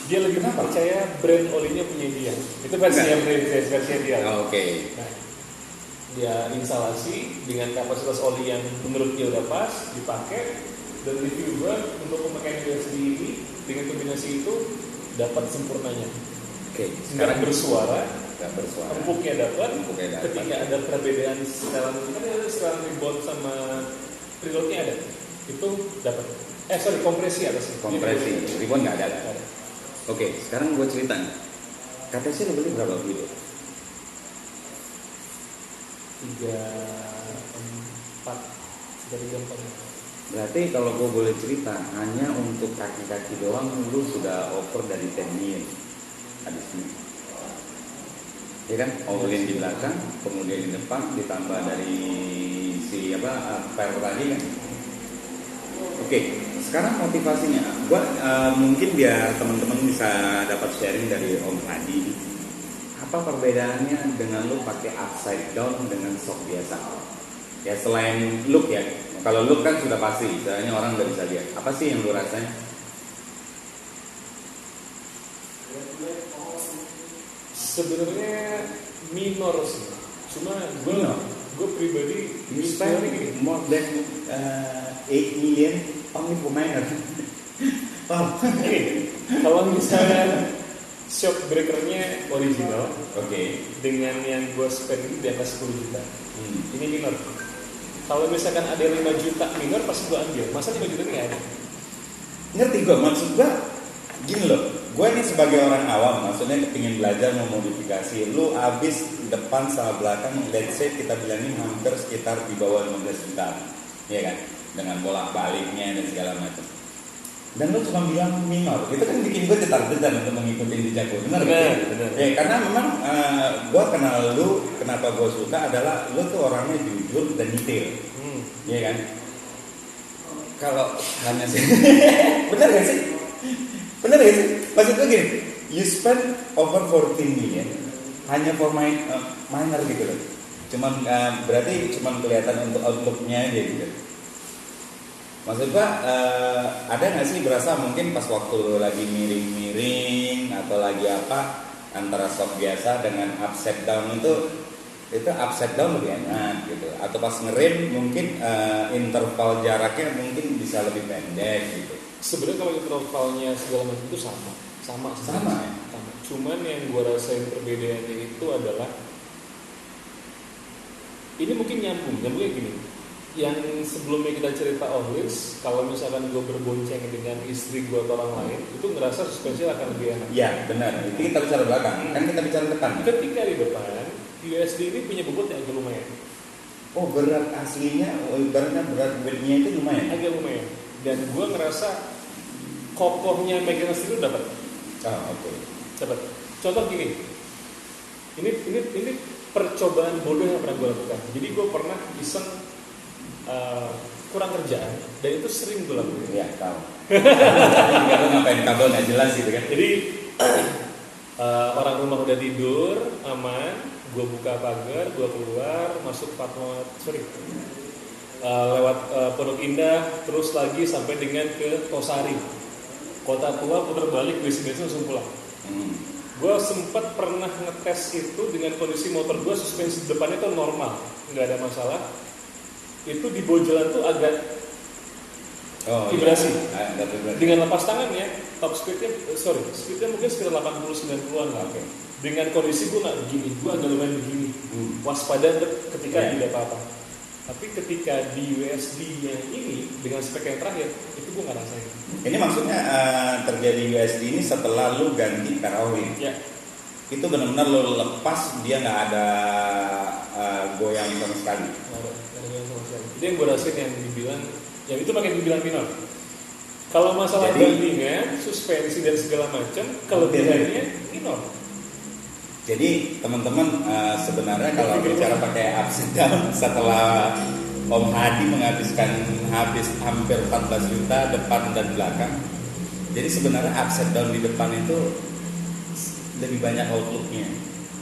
Dia lebih percaya brand olinya punya dia. Itu versinya dia. Oke. Nah, dia instalasi dengan kapasitas oli yang menurut dia udah pas dipakai, dan review gue untuk pemakaian USB ini dengan kombinasi itu dapat sempurnanya. Oke. Sekarang bersuara, empuknya dapat. Ketika ada perbedaan setelan, kan ada setelan rebound sama preloadnya ada, itu dapat. Kompresi atasnya. Kompresi, rebound nggak ada. Oke, sekarang gue cerita nih. KTC lo beli berapa gitu? 3-4. Berarti kalau gue boleh cerita, hanya untuk kaki-kaki doang lu sudah over dari 10 million habis ini. Ya kan, olin di belakang, kemudian di depan ditambah dari si per tadi kan. Oke, sekarang motivasinya, gua mungkin biar teman-teman bisa dapat sharing dari Om Hadi. Apa perbedaannya dengan lu pakai upside down dengan shock biasa? Ya selain look ya, kalau look kan sudah pasti, misalnya orang udah bisa lihat. Apa sih yang lu rasain? Sebenarnya minor sih, cuma gue pribadi you spend more than 8 million only for minor. Kalau misalnya shock breakernya original, dengan yang gue spend di atas 10 juta, ini minor. Kalau misalkan ada 5 juta minor pasti gue ambil. Masa 5 juta ini nggak ada? Ngerti gue, maksud gue gini loh. gue nih sebagai orang awam, maksudnya kepingin belajar memodifikasi, lu abis depan sama belakang, let's say kita bilangin hampir sekitar di bawah 15 juta, ya kan, dengan bolak baliknya dan segala macam. Dan lu cuma bilang minor, itu kan bikin gue detar-detar untuk mengikuti jejak lu, benar? Ya karena memang gue kenal lu, kenapa gue suka adalah lu tuh orangnya jujur dan detail, ya kan. Kalau hanya sih, benar gak sih? Bener gak sih? Maksud gue gini, you spend over 14 million hanya for minor gitu loh. Cuman berarti cuman kelihatan untuk outlooknya aja gitu. Maksud gue ada gak sih berasa mungkin pas waktu lo lagi miring-miring atau lagi apa antara stock biasa dengan upside down itu upside down lebih enak gitu. Atau pas ngerem mungkin interval jaraknya mungkin bisa lebih pendek gitu. Sebenarnya kalau intervalnya segala macam itu sama. Cuman yang gue rasain perbedaannya itu adalah ini mungkin nyambungnya gini. Yang sebelumnya kita cerita always, kalau misalkan gue berbonceng dengan istri gue atau orang lain, itu ngerasa suspensi akan lebih enak. Iya benar. Itu kita bicara belakang, kan kita bicara depan. Ketika di depan, USD ini punya bobot yang agak lumayan. Oh berat aslinya, ibaratnya berat weightnya itu lumayan. Agak lumayan. Dan gue ngerasa kokohnya megang itu dapat. Oke. Dapat. Contoh gini. Ini percobaan bodoh yang pernah gue lakukan. Jadi gue pernah iseng kurang kerjaan dan itu sering gue lakukan. Iya tahu. Kalau ngapain kabel nggak jelas gitu kan. Jadi orang rumah udah tidur aman, gue buka pagar, gue keluar masuk lewat Pondok Indah, terus lagi sampai dengan ke Tosari, Kota Tua, putar balik, bensin langsung pulang. Gue sempat pernah ngetes itu dengan kondisi motor gue, suspensi depannya tuh normal, nggak ada masalah. Itu di bawah jalan tuh agak vibrasi. Iya. Dengan lepas tangannya, top speednya mungkin sekitar 80-90an lah. Okay. Dengan kondisi gue nggak begini, gue agak lumayan begini, waspada ketika tidak apa-apa. Tapi ketika di USD yang ini dengan spek yang terakhir itu gue nggak rasain. Ini maksudnya terjadi USD ini setelah lu ganti Karawin. Ya. Itu benar-benar lu lepas, dia nggak ada goyang sama sekali. Itu yang gue rasain yang itu pakai dibilang minor. Kalau masalah bandingan, suspensi dan segala macam, kelebihannya minor. Jadi teman-teman sebenarnya kalau bicara pakai ups and down, setelah Om Hadi habis hampir 14 juta depan dan belakang. Jadi sebenarnya ups and down di depan itu lebih banyak outlooknya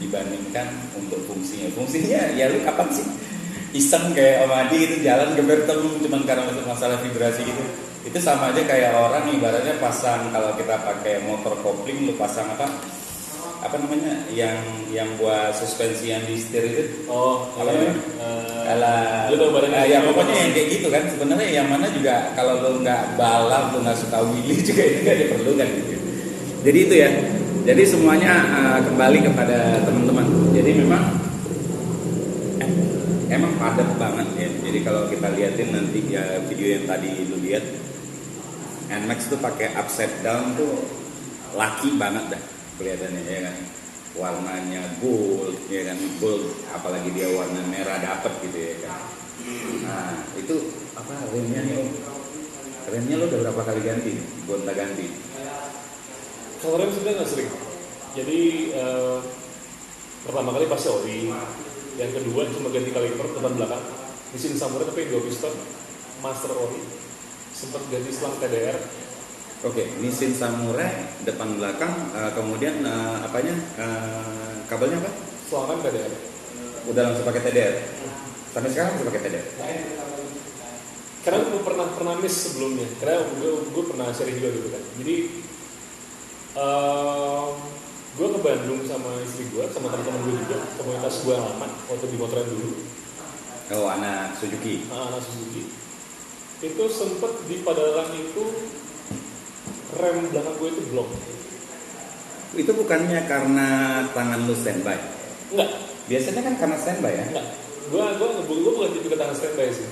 dibandingkan untuk fungsinya. Fungsinya ya lu kapan sih iseng kayak Om Hadi itu jalan gebertem cuman karena untuk masalah vibrasi gitu. Itu sama aja kayak orang ibaratnya pasang, kalau kita pakai motor kopling lu pasang apa namanya yang buat suspensi yang di setir itu. Apa namanya? Ya pokoknya yang kayak gitu kan. Sebenarnya yang mana juga kalau lu nggak balap, lu nggak suka wheelie juga itu nggak diperlukan gitu. Jadi itu ya. Jadi semuanya kembali kepada teman-teman. Jadi emang padat banget ya. Jadi kalau kita liatin nanti ya video yang tadi lu lihat, NMAX tuh pakai upside down tuh laki banget dah kelihatannya ya kan. Warnanya gold ya kan, gold apalagi dia warna merah dapet gitu ya kan. Nah itu apa remnya nih Om? Remnya lo udah berapa kali ganti? Gonta ganti? Kalau rem sebenarnya nggak sering. Jadi pertama kali pasti ori. Yang kedua cuma ganti kaliper depan belakang. Mesin Samurai tapi 2 piston, master ori. Sempat ganti selang TDR. Oke, mesin Samurai depan belakang, kemudian kabelnya apa? Selangan TDR. Udah langsung pakai TDR. Sampai sekarang masih pakai TDR. Karena gue pernah miss sebelumnya. Karena gue pernah seri juga gitu kan. Jadi gue ke Bandung sama istri gue, sama teman-teman gue juga, komunitas gue lama waktu di motoran dulu. Oh, anak Suzuki. Anak Suzuki. Itu sempet di Padalarang itu rem belakang gue itu blok. Itu bukannya karena tangan lu standby? Enggak. Biasanya kan karena standby ya? Enggak. Gue bukan tipe tangan standby sih.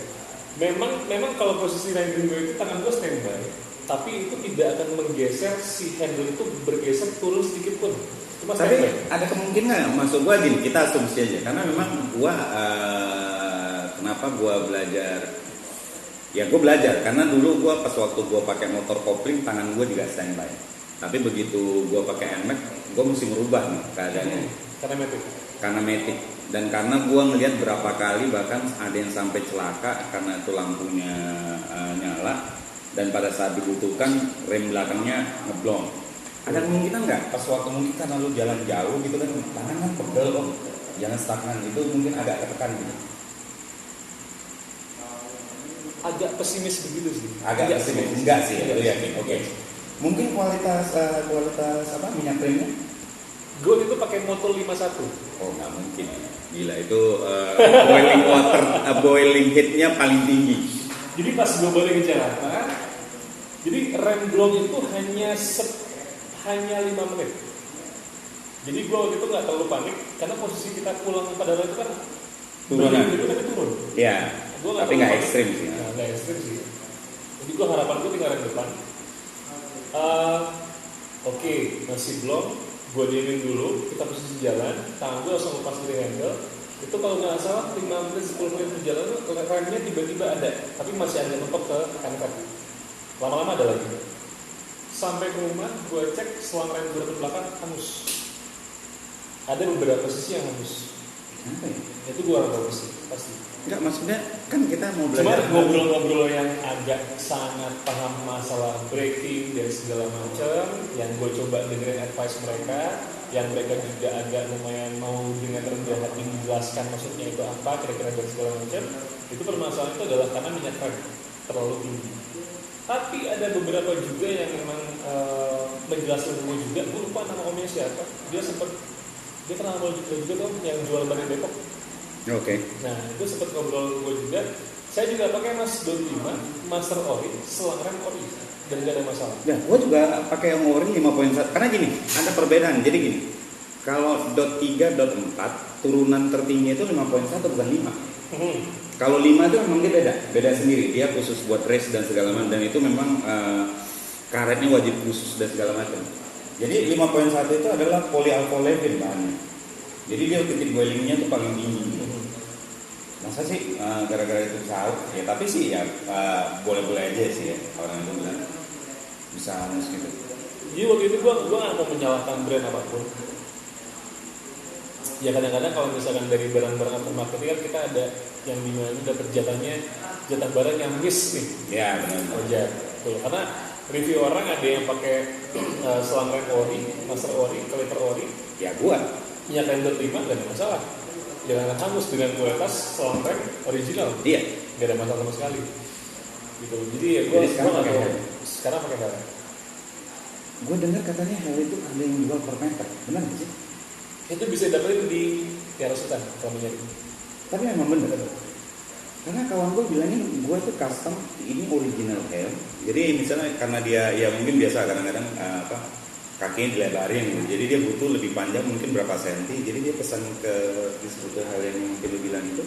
Memang kalau posisi riding gue itu tangan gue standby. tapi itu tidak akan menggeser si handle itu bergeser turun sedikit pun. Cuma Tapi standby. ada kemungkinan, maksud gua gini, kita asumsi aja, karena memang gua kenapa gua belajar, ya gua belajar karena dulu gua pas waktu gua pakai motor kopling tangan gua juga standby. Tapi begitu gua pakai NMAX, gua mesti merubah nih keadaannya. Karena matic dan karena gua ngelihat berapa kali bahkan ada yang sampai celaka karena itu lampunya nyala dan pada saat dibutuhkan rem belakangnya ngeblong. Ada kemungkinan nggak pas waktu mungkin karena lu jalan jauh gitu kan tangan kan pegel kok, jangan stagnan itu mungkin agak tertekan gitu. Agak pesimis begitu sih. Agak pesimis enggak sih, lu yakin? Oke. Mungkin kualitas apa minyak remnya? Gue itu pakai Motul 51. Oh nggak mungkin, gila itu boiling heatnya paling tinggi. Jadi pas gue balik ke Jakarta, jadi rem blong itu hanya 5 menit. Jadi gue waktu itu nggak terlalu panik karena posisi kita pulang ke Padang itu kan Turunan. itu tapi turun. Ya. Gua Tapi nggak ekstrim sih. Nggak ekstrim sih. Jadi gue harapan gue tinggal rem depan. Oke, masih blong. Gue diemin dulu, kita posisi jalan, tangan gue langsung lepas dari handle. Itu kalau nggak salah 5 menit 10 menit berjalan, remnya tiba-tiba ada, tapi masih ada mentok ke kanan. Lama-lama ada lagi. Sampai ke rumah, gue cek selang rem gue ke belakang hangus. Ada beberapa sisi yang hangus. Apa ya? Itu gue orang tahu sih, pasti. Enggak, maksudnya kan kita mau Cuma belajar ngobrol-ngobrol yang agak sangat paham masalah braking dan segala macam, yang gue coba dengerin advice mereka, yang mereka juga agak lumayan mau dengan rendah hati menjelaskan maksudnya itu apa, kira-kira dan segala macam. Itu permasalahan itu adalah karena minyak rem terlalu tinggi. Tapi ada beberapa juga yang memang menjelaskan gue juga, gue lupa nama omnya siapa. Dia pernah ngobrol juga tuh yang jual ban di Depok. Oke. Nah, itu sempat ngobrol gue juga. Saya juga pakai Mas Dot 5 Master Ori, selang rem ori dan gak ada masalah. Ya, gue juga pakai yang ori 5.1. Karena gini, ada perbedaan. Jadi gini, kalau dot 3, dot 4 turunan tertinggi itu 5.1 bukan 5. Kalau 5 itu memang dia beda sendiri. Dia khusus buat race dan segala macam dan itu memang karetnya wajib khusus dan segala macam. Jadi 5.1 itu adalah polyalpha-olefin bahannya. Jadi dia titik boilingnya itu paling tinggi. Masa sih gara-gara itu tahu? Ya tapi sih ya boleh-boleh aja sih ya orang itu bilang bisa hangus gitu. Jadi waktu itu gue nggak mau menyalahkan brand apapun. Ya kadang-kadang kalau misalkan dari barang-barang aftermarket kan kita ada yang dimana dapat jatah barang yang miss nih. Ya benar. Aja. Tuh, karena review orang ada yang pakai selang rem ori, master ori, kaliper ori. Ya gua. Minyak rem dot 5 gak ada masalah. Jangan hangus dengan kualitas selang rem original. Iya. Gak ada masalah sama sekali. Gitu. Jadi ya gue sekarang pakai Hel. Gue dengar katanya Hel itu ada yang jual per meter. Benar nggak sih? Itu bisa dapetin di Tiara Sultan kalau mencari. Tapi memang benar. Karena kawan gue bilangin gue tuh custom ini original Hel. Jadi misalnya karena dia ya mungkin biasa kadang-kadang kakinya dilebarin gitu. Jadi dia butuh lebih panjang mungkin berapa senti. Jadi dia pesan ke distributor Hel yang mungkin lu bilang itu.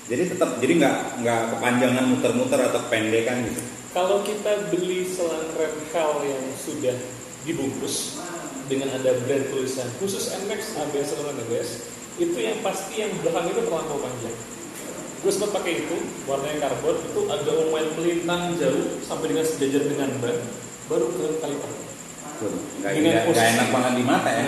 Jadi tetap nggak kepanjangan muter-muter atau pendekan gitu. Kalau kita beli selang rem Hel yang sudah dibungkus dengan ada brand tulisan khusus NMAX ABS atau ABS, itu yang pasti yang belakang itu terlampau panjang. Gue sempat pakai itu, warnanya karbon, itu agak lumayan melintang jauh sampai dengan sejajar dengan ban, baru ke kaliper. Nggak enak banget di mata ya.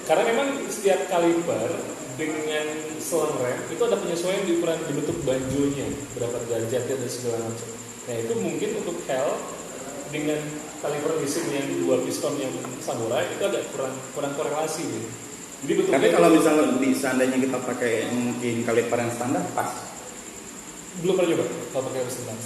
Karena memang setiap kaliper dengan selang rem itu ada penyesuaian di ukuran dibentuk banjonya, berapa derajatnya dan segala macam. Nah itu mungkin untuk Hel dengan kaliper mesin yang 2 piston yang samurai itu agak kurang korelasi gitu. Jadi betul. Tapi kalau misalnya seandainya kita pakai mungkin kaliper yang standar pas. Belum pernah coba kalau pakai standar.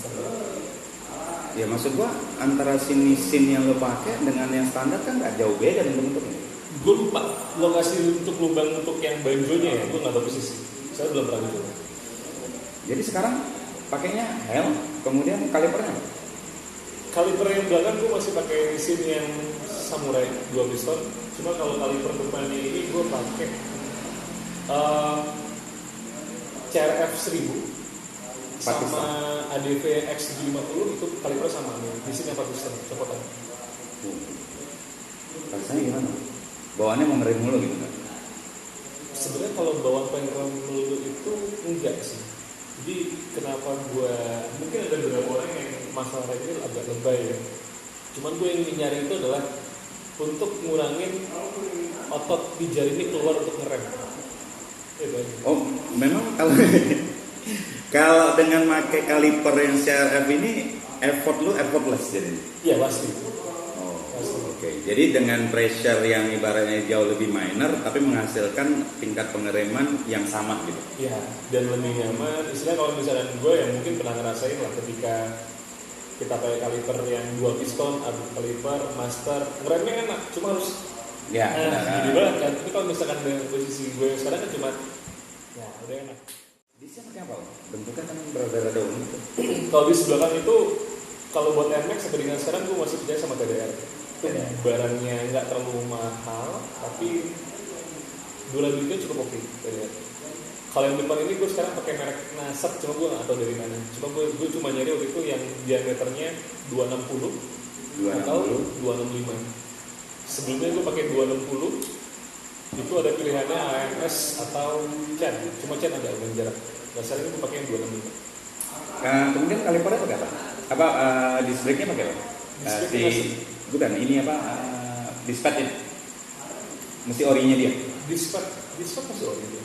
Ya maksud gua antara mesin yang lo pakai dengan yang standar kan nggak jauh beda bentuknya. Gue lupa lokasi untuk lubang untuk yang banjonya ya, gue nggak tahu persis. Saya belum pernah coba. Jadi sekarang pakainya Hel, kemudian kalipernya. Kaliper yang belakang gue masih pakai mesin yang samurai 2 piston. Cuma kalau kaliper depannya ini gue pakai CRF 1000 sama ADV X750 itu kaliber sama nih. Di sini 4 piston copotan. Rasanya gimana? Bawaannya mau ngerem mulu gitu kan? Sebenarnya kalau bawaan pengerem mulu itu enggak sih. Jadi kenapa mungkin ada beberapa orang yang masalah ini agak lebay ya. Cuman gue yang nyari itu adalah untuk ngurangin otot di jari ini keluar untuk ngerem. Itu aja. Oh, memang kalau kalau dengan pakai kaliper yang CRF ini effort lu effortless jadi. Iya pasti. Oh, oke. Jadi dengan pressure yang ibaratnya jauh lebih minor tapi menghasilkan tingkat pengereman yang sama gitu. Iya, dan lebih nyaman. Istilah kalau misalnya gue yang mungkin pernah ngerasain lah ketika kita pakai kaliper yang 2 piston, atau kaliper master, ngeremnya enak, cuma harus Ya, gini banget kan. Tapi kalau misalkan dengan posisi gue sekarang kan cuma ya udah enak. Di sini pakai apa? Bentuknya kan berada-rada unik. Kalau di sebelah kan itu kalau buat NMAX sampai dengan sekarang gue masih percaya sama TDR. Itu barangnya nggak terlalu mahal, tapi durability cukup oke. TDR. Kalau yang depan ini gue sekarang pakai merek Nasab, cuma gue nggak tahu dari mana. Cuma gue cuma nyari waktu itu yang diameternya 260 atau 265. Sebelumnya gue pakai 260, itu ada pilihannya AMS atau CHAD. Cuma CHAD agak jarak. Dasarnya gue pakai yang 265. Kemudian kalipernya pakai apa? Apa disc brake-nya pakai apa? Bukan, ini apa? Disc pad ya? Mesti orinya dia? Disc pad masih ori dia.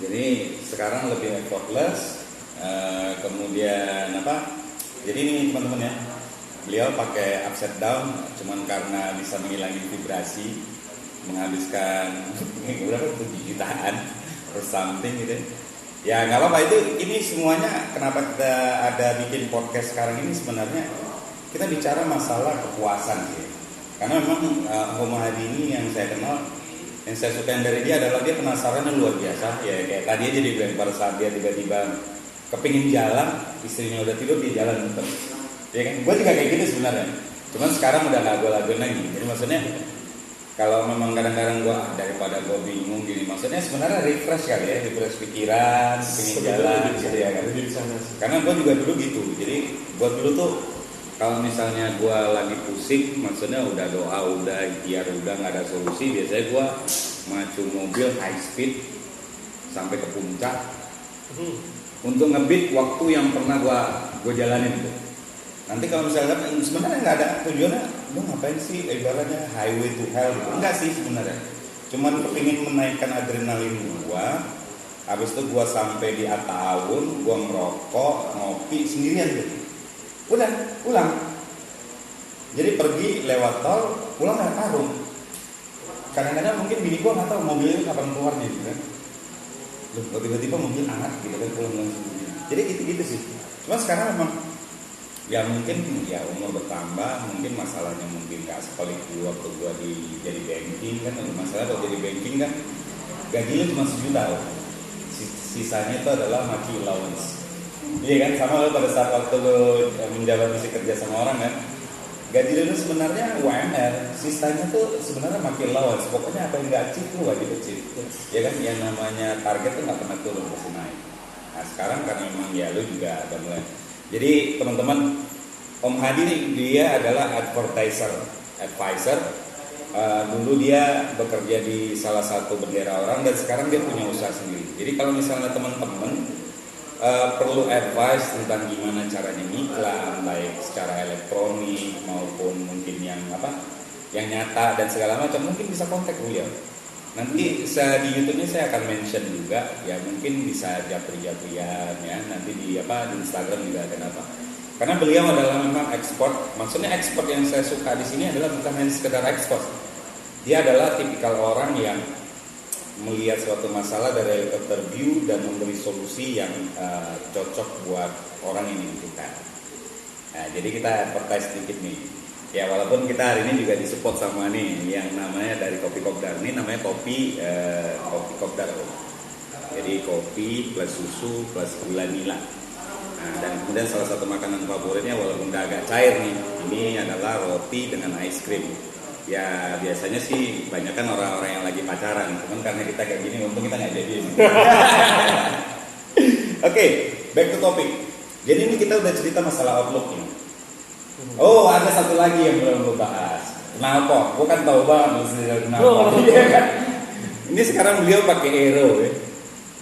Jadi sekarang lebih effortless. Kemudian apa? Jadi ini teman-teman ya, beliau pakai upside down, cuman karena bisa menghilangkan vibrasi, menghabiskan berapa 7 jutaan or something gitu. Ya nggak apa-apa, ini semuanya kenapa kita ada bikin podcast sekarang ini sebenarnya kita bicara masalah kepuasan sih. Karena memang Om Hadi ini yang saya kenal, yang saya suka dari dia adalah dia penasarannya luar biasa. Ya kayak tadi aja dia bilang pada saat dia tiba-tiba kepingin jalan, istrinya udah tidur dia jalan tetap. Ya kan, gue juga kayak gitu sebenarnya. Cuman sekarang udah nggak gue lakuin lagi. Jadi maksudnya kalau memang kadang-kadang gue daripada gue bingung gini, maksudnya sebenarnya refresh kali ya, refresh pikiran, pengen jalan gitu ya kan. Karena gue juga dulu gitu. Jadi buat dulu tuh kalau misalnya gue lagi pusing, maksudnya udah doa, udah ikhtiar, udah nggak ada solusi, biasanya gue macu mobil high speed sampai ke puncak untuk ngebit waktu yang pernah gue jalanin tuh. Nanti kalau misalnya sebenarnya nggak ada tujuannya, lu ngapain sih ibaratnya highway to hell gitu. Enggak sih sebenarnya. Cuman kepingin menaikkan adrenalin gua. Habis itu gua sampai di Ataun, gua ngerokok, ngopi sendirian gitu. Udah, pulang. Jadi pergi lewat tol, pulang nggak tahu. Kadang-kadang mungkin bini gua nggak tahu mobil itu kapan keluarnya gitu kan. Loh, tiba-tiba mobil anak gitu kan pulang sendiri. Jadi gitu sih. Cuma sekarang memang ya mungkin ya umur bertambah, mungkin masalahnya mungkin gak sekolah dulu waktu gua jadi banking kan. Masalah kalau jadi banking kan gajinya cuma 1 juta loh. Sisanya itu adalah maki allowance. Iya kan, sama lo pada saat waktu lo menjabat isi kerja sama orang kan, gaji lo sebenarnya UMR, sisanya tuh sebenarnya maki allowance. Pokoknya apa yang gak achieve lo wajib achieve. Ya kan, yang namanya target tuh gak pernah turun, pasti naik. Nah sekarang karena memang ya lo juga ada mulai. Jadi teman-teman, Om Hadi nih dia adalah advisor. Dulu dia bekerja di salah satu bendera orang dan sekarang dia punya usaha sendiri. Jadi kalau misalnya teman-teman perlu advice tentang gimana caranya ngiklan, baik secara elektronik maupun mungkin yang nyata dan segala macam, mungkin bisa kontak beliau. Nanti di YouTube-nya saya akan mention juga, ya mungkin bisa japri-japrian ya, nanti di Instagram juga ada apa. Karena beliau adalah memang ekspor. Maksudnya ekspor yang saya suka di sini adalah bukan hanya sekedar ekspor. Dia adalah tipikal orang yang melihat suatu masalah dari helikopter view dan memberi solusi yang cocok buat orang yang membutuhkan. Nah, jadi kita advertise sedikit nih. Ya walaupun kita hari ini juga disupport sama nih yang namanya dari Kopi Kopdar. Ini namanya kopi Kopdar. Jadi kopi plus susu plus gula nila. Nah, dan kemudian salah satu makanan favoritnya walaupun udah agak cair nih, ini adalah roti dengan ice cream. Ya biasanya sih banyak kan orang-orang yang lagi pacaran, cuman karena kita kayak gini untung kita nggak jadi. Oke, back to topic. Jadi ini kita udah cerita masalah outlook nih. Oh, ada satu lagi yang belum gue bahas. Kenapa? Gue kan tahu banget kenapa. Iya kan? Ini sekarang beliau pakai Aero ya.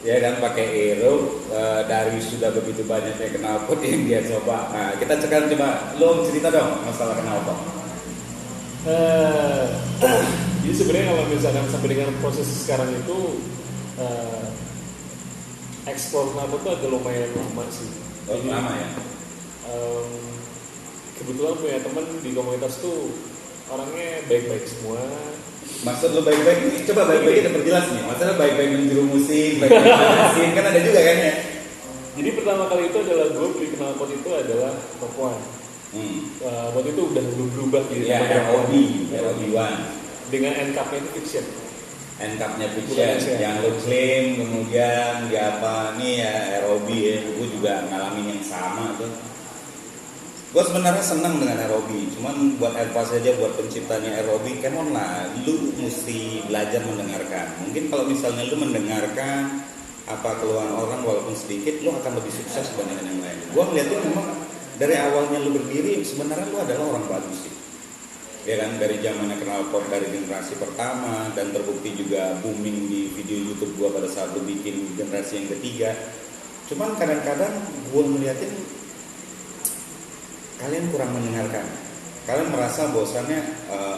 Ya kan pakai Aero dari sudah begitu banyaknya knalpot yang dia coba. Nah, kita sekarang coba lo cerita dong masalah knalpot. Jadi sebenarnya kalau misalkan sampai dengan proses sekarang itu ekspor knalpot itu agak lumayan lama sih. Oh, lama ya. Kebetulan punya teman di komunitas tuh orangnya baik-baik semua. Maksud lo baik-baik ini, coba baik-baik kita perjelas nih. Maksudnya baik-baik menjerumusik, baik-baik mesin, kan ada juga kan ya. Jadi pertama kali itu adalah gue beli knalpot itu adalah Top One. Waktu itu udah belum berubah gitu. Ya, ROB1 dengan NCAP-nya itu fiction. NCAP-nya fiction yang lo klaim kemudian di apa nih ya ROB ya, gue juga ngalamin yang sama tuh. Gue sebenarnya senang dengan ROB, cuman buat advice aja buat penciptanya ROB, come on lah, lu mesti belajar mendengarkan. Mungkin kalau misalnya lu mendengarkan apa keluhan orang walaupun sedikit, lu akan lebih sukses dibandingkan yang lain. Gue ngeliatnya memang dari awalnya lu berdiri, sebenarnya lu adalah orang bagus sih. Ya kan, dari zamannya knalpot dari generasi pertama dan terbukti juga booming di video YouTube gue pada saat lu bikin generasi yang ketiga. Cuman kadang-kadang gue ngeliatin kalian kurang mendengarkan. Kalian merasa bahwasannya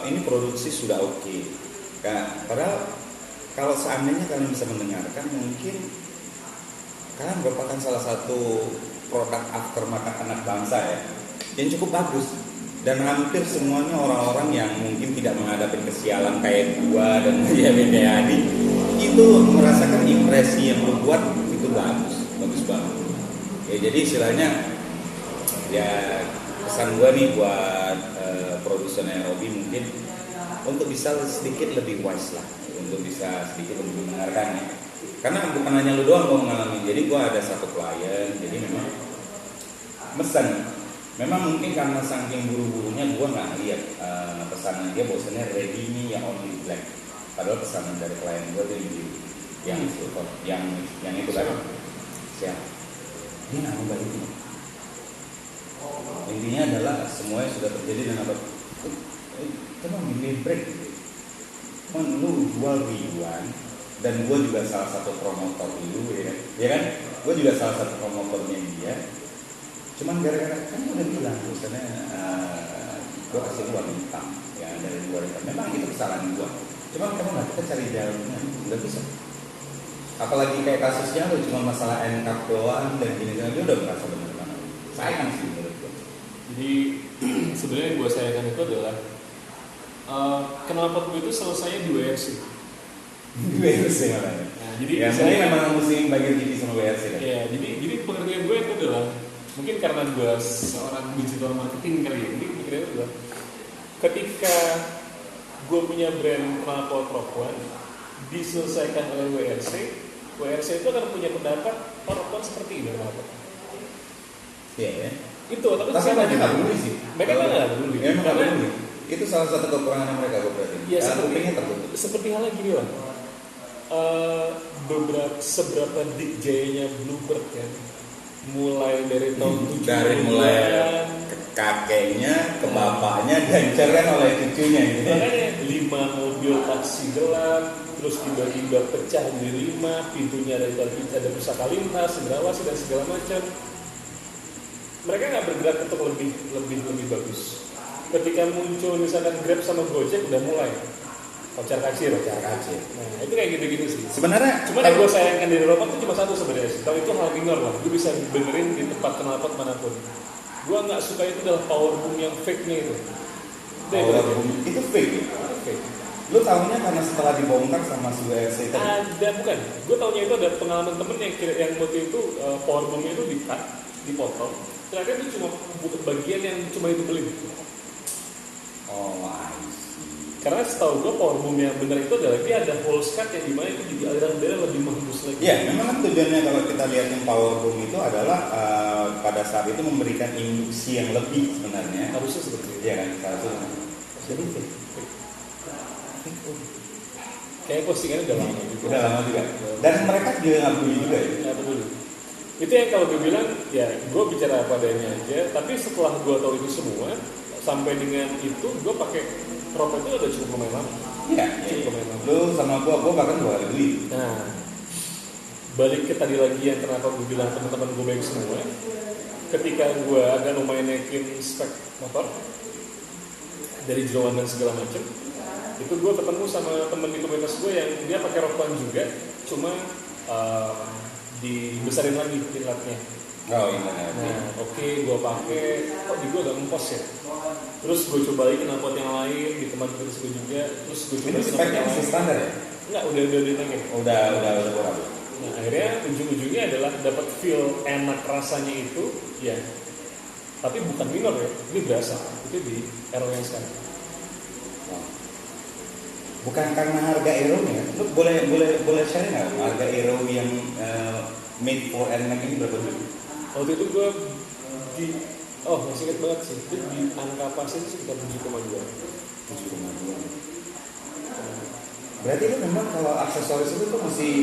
ini produksi sudah oke. Padahal kalau seandainya kalian bisa mendengarkan, mungkin kalian merupakan salah satu produk aftermarket anak bangsa ya, yang cukup bagus. Dan hampir semuanya orang-orang yang mungkin tidak menghadapi kesialan kayak gua dan kayak Adi itu merasakan impresi yang lu buat itu bagus banget. Ya jadi istilahnya ya pesan gue nih buat produsen ROB mungkin untuk bisa sedikit lebih wise lah, untuk bisa sedikit lebih mendengarkan ya. Karena bukan hanya lu doang gue mengalami. Jadi gue ada satu klien, jadi memang mesen. Memang mungkin karena saking buru-burunya gue nggak lihat pesanan dia bahwasannya ready nih yang only black. Padahal pesanan dari klien gue tuh yang silver, yang itu kan. Siap. Dia nggak mau balikin. Intinya adalah semuanya sudah terjadi dan apa? Coba milih break. Lu jual ribuan dan gue juga salah satu promotor dulu ya kan? Gue juga salah satu promotornya dia. Cuman gara-gara kan udah bilang misalnya gue kasih uang hitam ya dari luar hitam. Memang itu kesalahan gue. Cuman kamu nggak kita cari jalannya nggak bisa. Apalagi kayak kasusnya lu cuma masalah NCAP doang dan gini dia udah merasa benar-benar sayang sih menurut gue. Jadi sebenarnya yang gue sayangkan itu adalah knalpot gue itu selesainya di WRC. Di WRC makanya. Nah, jadi ya, saya memang mesti bagi TV sama WRC kan. Iya, jadi pengertian gue itu adalah mungkin karena gue seorang digital marketing kali ya. Jadi pengertian adalah ketika gue punya brand knalpot Top One diselesaikan oleh WRC itu akan punya pendapat Top One seperti ini knalpot. Iya ya. Itu tapi mereka nggak peduli sih. Mereka nggak peduli. Ya, memang nggak peduli. Itu salah satu kekurangan mereka gue berarti. Ya, tertutup. Seperti halnya gini lah. Seberapa jayanya Bluebird kan, mulai dari tahun 70-an, dari mulai ke kakeknya, ke bapaknya, dihancurkan oleh cucunya gitu. Makanya 5 mobil taksi gelap, terus tiba-tiba pecah jadi 5, pintunya ada pusaka lintas, cendrawasih dan segala macam. Mereka nggak bergerak untuk lebih bagus. Ketika muncul misalkan Grab sama Gojek udah mulai kocar kacir. Nah itu kayak gitu-gitu sih. Sebenarnya, cuma yang gue sayangkan dari robot itu cuma satu sebenarnya sih. Kalau itu hal minor lah, gue bisa benerin di tempat knalpot manapun. Gue nggak suka itu adalah power boom yang fake-nya itu. Power boom itu fake. Lu tahunya karena setelah dibongkar sama si WRC tadi? Ada bukan? Gue tahunya itu ada pengalaman temen yang waktu itu power boom-nya itu dipotong. Ternyata itu cuma bagian yang cuma itu beli. Oh, I see. Karena setahu gue power boom yang benar itu adalah dia ada hole cut yang dimana itu jadi aliran udara lebih menghembus lagi. Iya, memang kan tujuannya kalau kita lihat yang power boom itu adalah pada saat itu memberikan induksi yang lebih sebenarnya. Harusnya seperti itu. Iya kan, harusnya. Jadi kayak postingannya udah lama juga. Dan mereka juga nggak peduli juga ya. Nggak peduli. Itu yang kalau gue bilang ya gue bicara apa adanya aja, tapi setelah gue tahu itu semua sampai dengan itu gue pakai rok itu udah cukup lumayan lama. Iya, cukup lumayan lama. Lu sama gua bahkan 2 kali beli. Nah, balik ke tadi lagi yang kenapa gue bilang teman-teman gue baik semua. Ketika gue agak lumayan naikin spek motor dari jeroan dan segala macam, itu gue ketemu sama temen di komunitas gue yang dia pakai rok juga, cuma dibesarin lagi inletnya. Oh iya. Nah, oke, gue pakai, kok di gue agak ngempos ya. Terus gue coba lagi knalpot yang lain di teman komunitas gue juga. Terus gue coba ini speknya masih standar ya? Enggak, udah dinaikin. Udah berapa? Nah, akhirnya ujung-ujungnya adalah dapat feel enak rasanya itu, ya. Tapi bukan minor ya, ini berasa. Itu di Aero yang sekarang. Bukan karena harga Aero-nya, lu boleh share nggak harga Aero yang made for NMAX ini berapa dulu? Waktu itu gue masih ingat banget sih, itu di angka pas itu sekitar 7,2. 7,2. Berarti itu memang kalau aksesoris itu tuh masih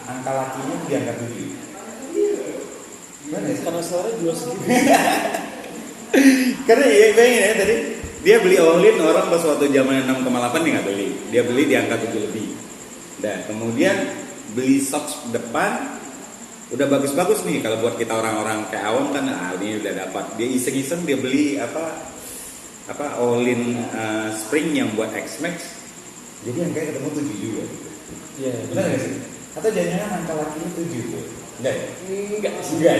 angka lakinya di angka 7. Mana ya? Karena selera juga segitu. Karena ya bayangin ya tadi dia beli all-in orang pas waktu zaman 6,8 dia nggak beli, dia beli di angka 7 lebih. Dan kemudian beli socks depan udah bagus-bagus nih kalau buat kita orang-orang kayak awam kan ini udah dapat. Dia iseng-iseng dia beli apa all-in spring yang buat X-Max. Jadi angkanya ketemu 7 juga gitu. Iya. Benar nggak sih? Atau jangan-jangan angka lakinya 7 tuh? Enggak ya? Enggak sih. Enggak.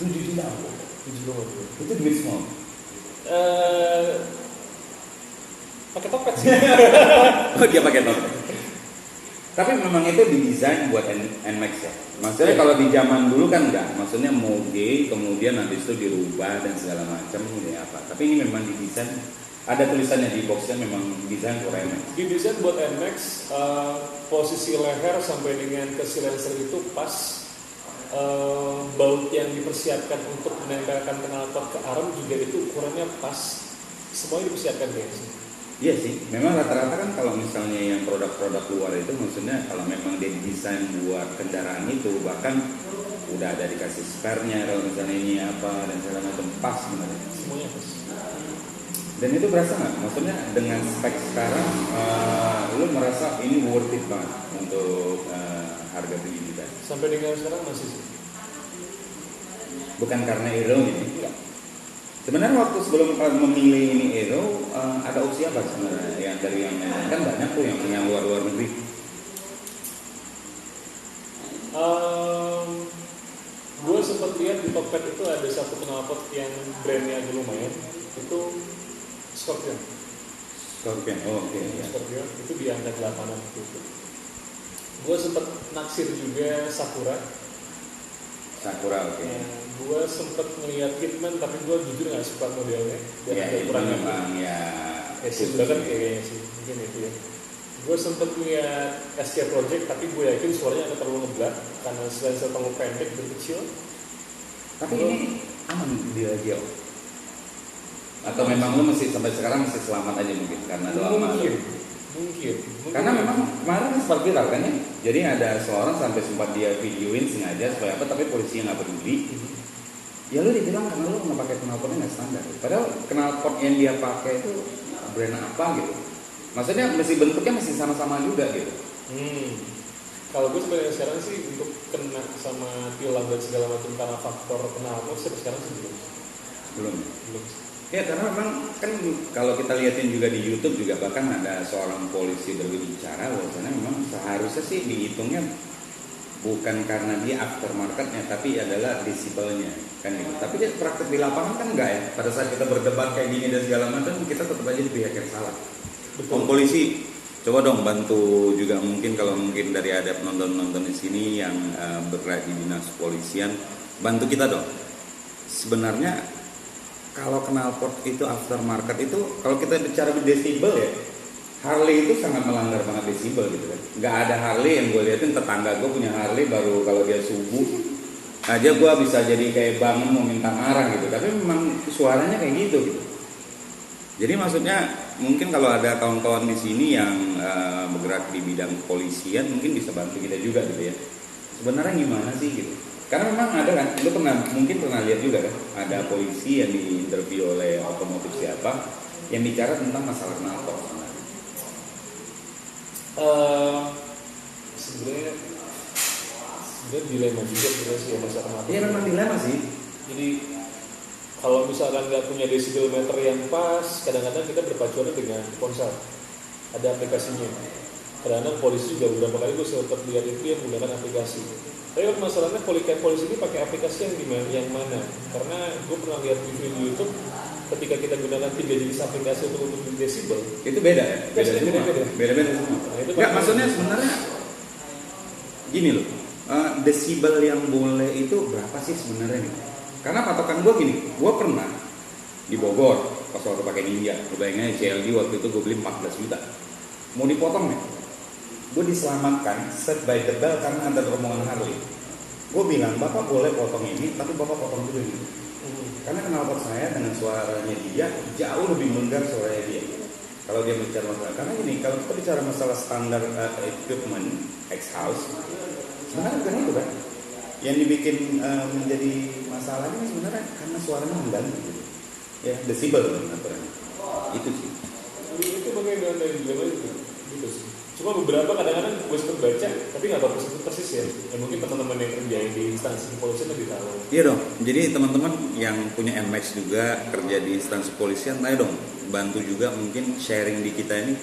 7 juta apa? 7,2. Itu duit semua. Pakai topet sih. Oh dia pakai topet. Tapi memang itu didesain buat NMAX ya. Maksudnya kalau di zaman dulu kan enggak. Maksudnya moge kemudian nanti itu dirubah dan segala macam ya apa. Tapi ini memang didesain. Ada tulisannya di boxnya memang desain for NMAX. Didesain buat NMAX, posisi leher sampai dengan ke silencer itu pas. Baut yang dipersiapkan untuk menempelkan knalpot ke arm juga itu ukurannya pas, semuanya dipersiapkan guys. Iya sih, memang rata-rata kan kalau misalnya yang produk-produk luar itu maksudnya kalau memang dia desain buat kendaraan itu bahkan udah ada dikasih spare-nya kalau misalnya ini apa dan segala macam pas sebenarnya. Semuanya pas. Dan itu berasa nggak? Maksudnya dengan spek sekarang, lu merasa ini worth it banget untuk harga 7 juta? Sampai dengan sekarang masih sih. Bukan karena Aero ini? Enggak. Sebenarnya waktu sebelum memilih ini Aero, ada opsi apa sebenarnya yang dari yang kan banyak tuh yang punya luar negeri. Gue sempat lihat di Tokped itu ada satu knalpot yang brandnya agak lumayan, itu Scorpion. Oh, oke. Scorpion itu di angka 8an itu. Gue sempat naksir juga Sakura, oke. Gue sempat ngeliat Hitman, tapi gue jujur nggak suka modelnya. Ya, itu memang ya. Sudah kan kayaknya sih, mungkin itu ya. Gue sempat ngeliat SK Project, tapi gue yakin suaranya akan terlalu ngeblak karena silencer terlalu pendek dan kecil. Tapi ini aman dia Gio. Atau memang lu masih sampai sekarang masih selamat aja mungkin karena doa mungkin. Karena memang kemarin kan sempat viral kan ya. Jadi ada seorang sampai sempat dia videoin sengaja supaya apa, tapi polisinya nggak peduli. Ya lu dibilang karena lu nggak pakai knalpotnya nggak standar. Padahal knalpot yang dia pakai itu brand apa gitu. Maksudnya masih bentuknya masih sama-sama juga gitu. Kalau gue sebenarnya sekarang sih untuk kena sama tilang dan segala macam karena faktor knalpot sampai sekarang sih belum. Ya karena memang kan kalau kita lihatin juga di YouTube juga bahkan ada seorang polisi berbicara bahwasanya memang seharusnya sih dihitungnya bukan karena dia aftermarketnya tapi adalah desibelnya kan gitu. Tapi dia praktek di lapangan kan enggak ya. Pada saat kita berdebat kayak gini dan segala macam kita tetap aja di pihak yang salah. Om polisi coba dong bantu juga mungkin kalau mungkin dari ada penonton di sini yang bergerak di dinas kepolisian bantu kita dong. Sebenarnya kalau knalpot itu aftermarket itu kalau kita bicara desibel ya Harley itu sangat melanggar banget desibel gitu kan. Nggak ada Harley yang gue liatin tetangga gue punya Harley baru kalau dia subuh aja gue bisa jadi kayak bangun mau minta marah gitu. Tapi memang suaranya kayak gitu. Jadi maksudnya mungkin kalau ada kawan-kawan di sini yang bergerak di bidang kepolisian mungkin bisa bantu kita juga gitu ya. sebenarnya gimana sih gitu. Karena memang ada kan, lu mungkin pernah lihat juga kan, ada polisi yang diinterview oleh otomotif siapa yang bicara tentang masalah knalpot. Sebenarnya dilema juga sebenarnya sih masalah knalpot. Iya memang dilema sih. Jadi kalau misalkan nggak punya desibelometer yang pas, kadang-kadang kita berpacuan dengan ponsel. Ada aplikasinya. Kadang-kadang polisi juga beberapa kali gue sempat lihat itu yang menggunakan aplikasi. Tapi masalahnya polisi ini pakai aplikasi yang mana? Karena gue pernah lihat video di YouTube, ketika kita gunakan 3 jenis aplikasi untuk desibel, itu beda ya? Beda-beda semua. Nah, itu Nggak, maksudnya sebenarnya gini loh, desibel yang boleh itu berapa sih sebenarnya nih? Karena patokan gue gini, gue pernah di Bogor pas waktu pakai Ninja, gue bayangin CLD waktu itu gue beli 14 juta, mau dipotong nih, gue diselamatkan set by the bell karena ada rombongan Harley. Gue bilang bapak boleh potong ini, tapi bapak potong dulu ini, karena knalpot saya dengan suaranya dia jauh lebih menggar suaranya dia. Kalau dia bicara masalah, karena ini kalau kita bicara masalah standar equipment X house, sebenarnya bukan itu kan. Yang dibikin menjadi masalah ini sebenarnya karena suaranya mengganggu gitu. Ya, desibel aturannya. Itu sih. Itu bagaimana dari dilema itu gitu sih. Cuma beberapa kadang-kadang gue sempat baca, tapi nggak tahu persis ya. Ya mungkin teman-teman yang kerja di instansi kepolisian lebih tahu. Iya dong. Jadi teman-teman yang punya MX juga kerja di instansi kepolisian, ayo dong bantu juga mungkin sharing di kita ini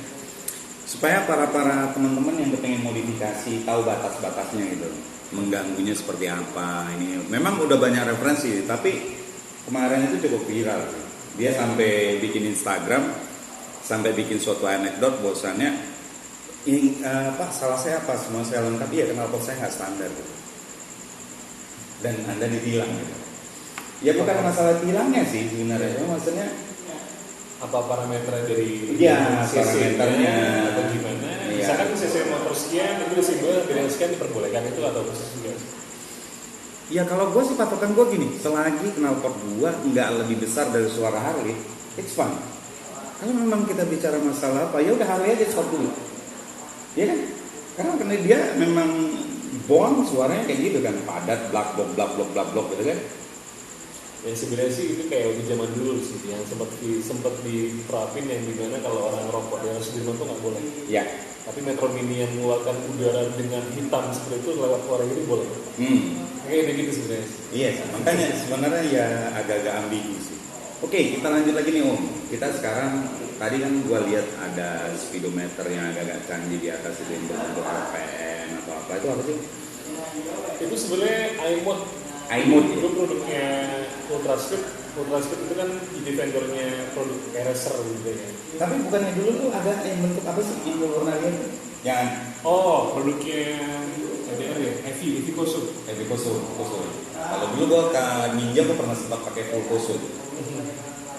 supaya para teman-teman yang pengen modifikasi tahu batas-batasnya gitu. Mengganggunya seperti apa ini. Memang udah banyak referensi, tapi kemarin itu cukup viral. Dia sampai bikin Instagram, sampai bikin suatu anekdot bahwasannya ini Pak, salah saya apa? Semua saya lengkap, iya knalpot saya nggak standar gitu. Dan Anda ditilang gitu. Ya bukan masalah tilangnya sih sebenarnya, maksudnya apa parameternya dari parameternya atau gimana? Iya. Misalkan cc motor sekian itu desibel dengan sekian diperbolehkan itu atau khusus juga? Ya kalau gue sih patokan gue gini, selagi knalpot gue nggak lebih besar dari suara Harley, it's fine. Kalau memang kita bicara masalah apa, ya udah Harley aja stop dulu, ya kan? Karena dia memang bong suaranya kayak gitu kan, padat, blak blok gitu kan. Ya sebenarnya sih itu kayak di zaman dulu sih, yang sempat diterapin yang dimana kalau orang rokok di Sudirman tuh nggak boleh. Ya. Tapi Metro Mini yang mengeluarkan udara dengan hitam seperti itu lewat suara ini boleh. Kayak gitu sebenarnya. Iya, makanya sebenarnya ya agak-agak ambigu sih. Oke, kita lanjut lagi nih Om. Kita sekarang tadi kan gua lihat ada speedometer yang agak-agak canggih di atas itu untuk RPM atau apa itu apa sih? Itu sebenarnya iMode. Itu produknya Ultraspeed itu kan jadi vendornya produk eraser gitu ya. Tapi bukannya dulu tuh ada yang bentuk apa sih yang warna lihat? Yang produknya ADR ya, Evi Koso. Kalau dulu gua ke Ninja gua pernah sempat pakai full Koso.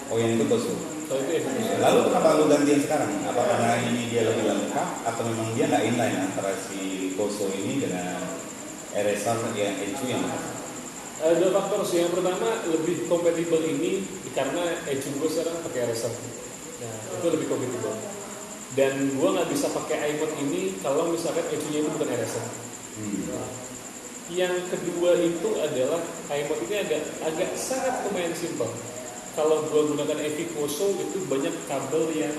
Oh yang itu Koso. Kalau itu Evi Koso. Lalu kenapa lu gantian sekarang? Apa karena ini dia lebih lengkap atau memang dia nggak inline antara si Koso ini dengan eraser yang ECU yang Ada faktor sih. Yang pertama lebih kompatibel ini karena ECU gue sekarang pakai eraser. Nah itu lebih kompatibel. Dan gue nggak bisa pakai iMode ini kalau misalkan ECU-nya itu bukan eraser. Yang kedua itu adalah iMode ini agak sangat lumayan simpel. Kalau gue gunakan Evi Koso itu banyak kabel yang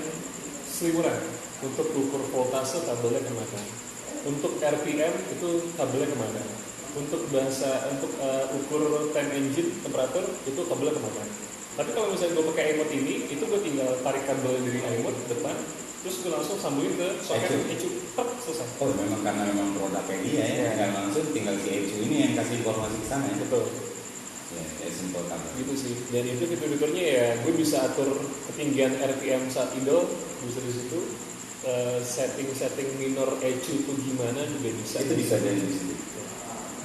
selimuran. Untuk ukur voltase kabelnya kemana? Untuk RPM itu kabelnya kemana? Untuk ukur time engine temperatur itu kabelnya kemana? Tapi kalau misalnya gue pakai iMode ini, itu gue tinggal tarik kabel dari iMode depan, terus gue langsung sambungin ke soket ECU, selesai. Oh memang karena memang produknya dia ya, nggak langsung tinggal si ECU ini yang kasih informasi ke sana ya. Betul. Ya simpel kabel. Gitu sih. Dan itu fitur-fiturnya ya, gue bisa atur ketinggian RPM saat idle, bisa di situ. Setting minor ECU itu gimana juga bisa. Itu bisa dari situ.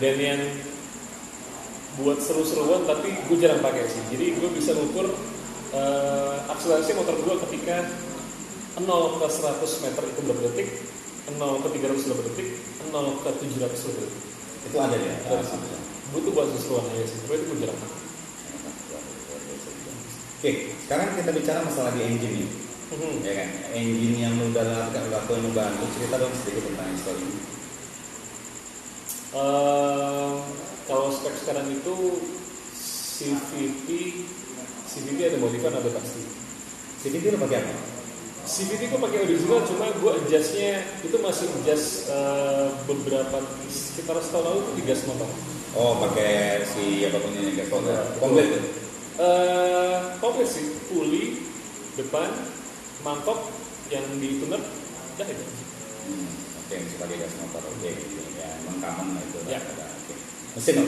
Dan yang buat seru-seruan tapi gue jarang pakai sih. Jadi gue bisa ngukur akselerasi motor gue ketika 0 ke 100 meter itu berapa detik, 0 ke 300 berapa detik, 0 ke 700 berapa detik. Itu ada ya? Gue tuh buat seru-seruan aja sih, tapi itu gue jarang pakai. Oke, sekarang kita bicara masalah di engine ini. Ya kan, engine yang lu udah lakukan, cerita dong sedikit tentang histori ini. Kalau spek sekarang itu CVT ada modifan ada pasti. CVT lo pakai apa? CVT gue pakai original, cuma gue adjustnya itu masih adjust beberapa sekitar setahun lalu itu digas motor. Oh, pakai si apa punya gas motor? Komplit tuh? Komplit sih, puli depan, mangkok yang di tuner, udah itu. Oke, yang sebagai gas motor, oke, ya emang common lah itu. Ya. Oke. Mesin lo?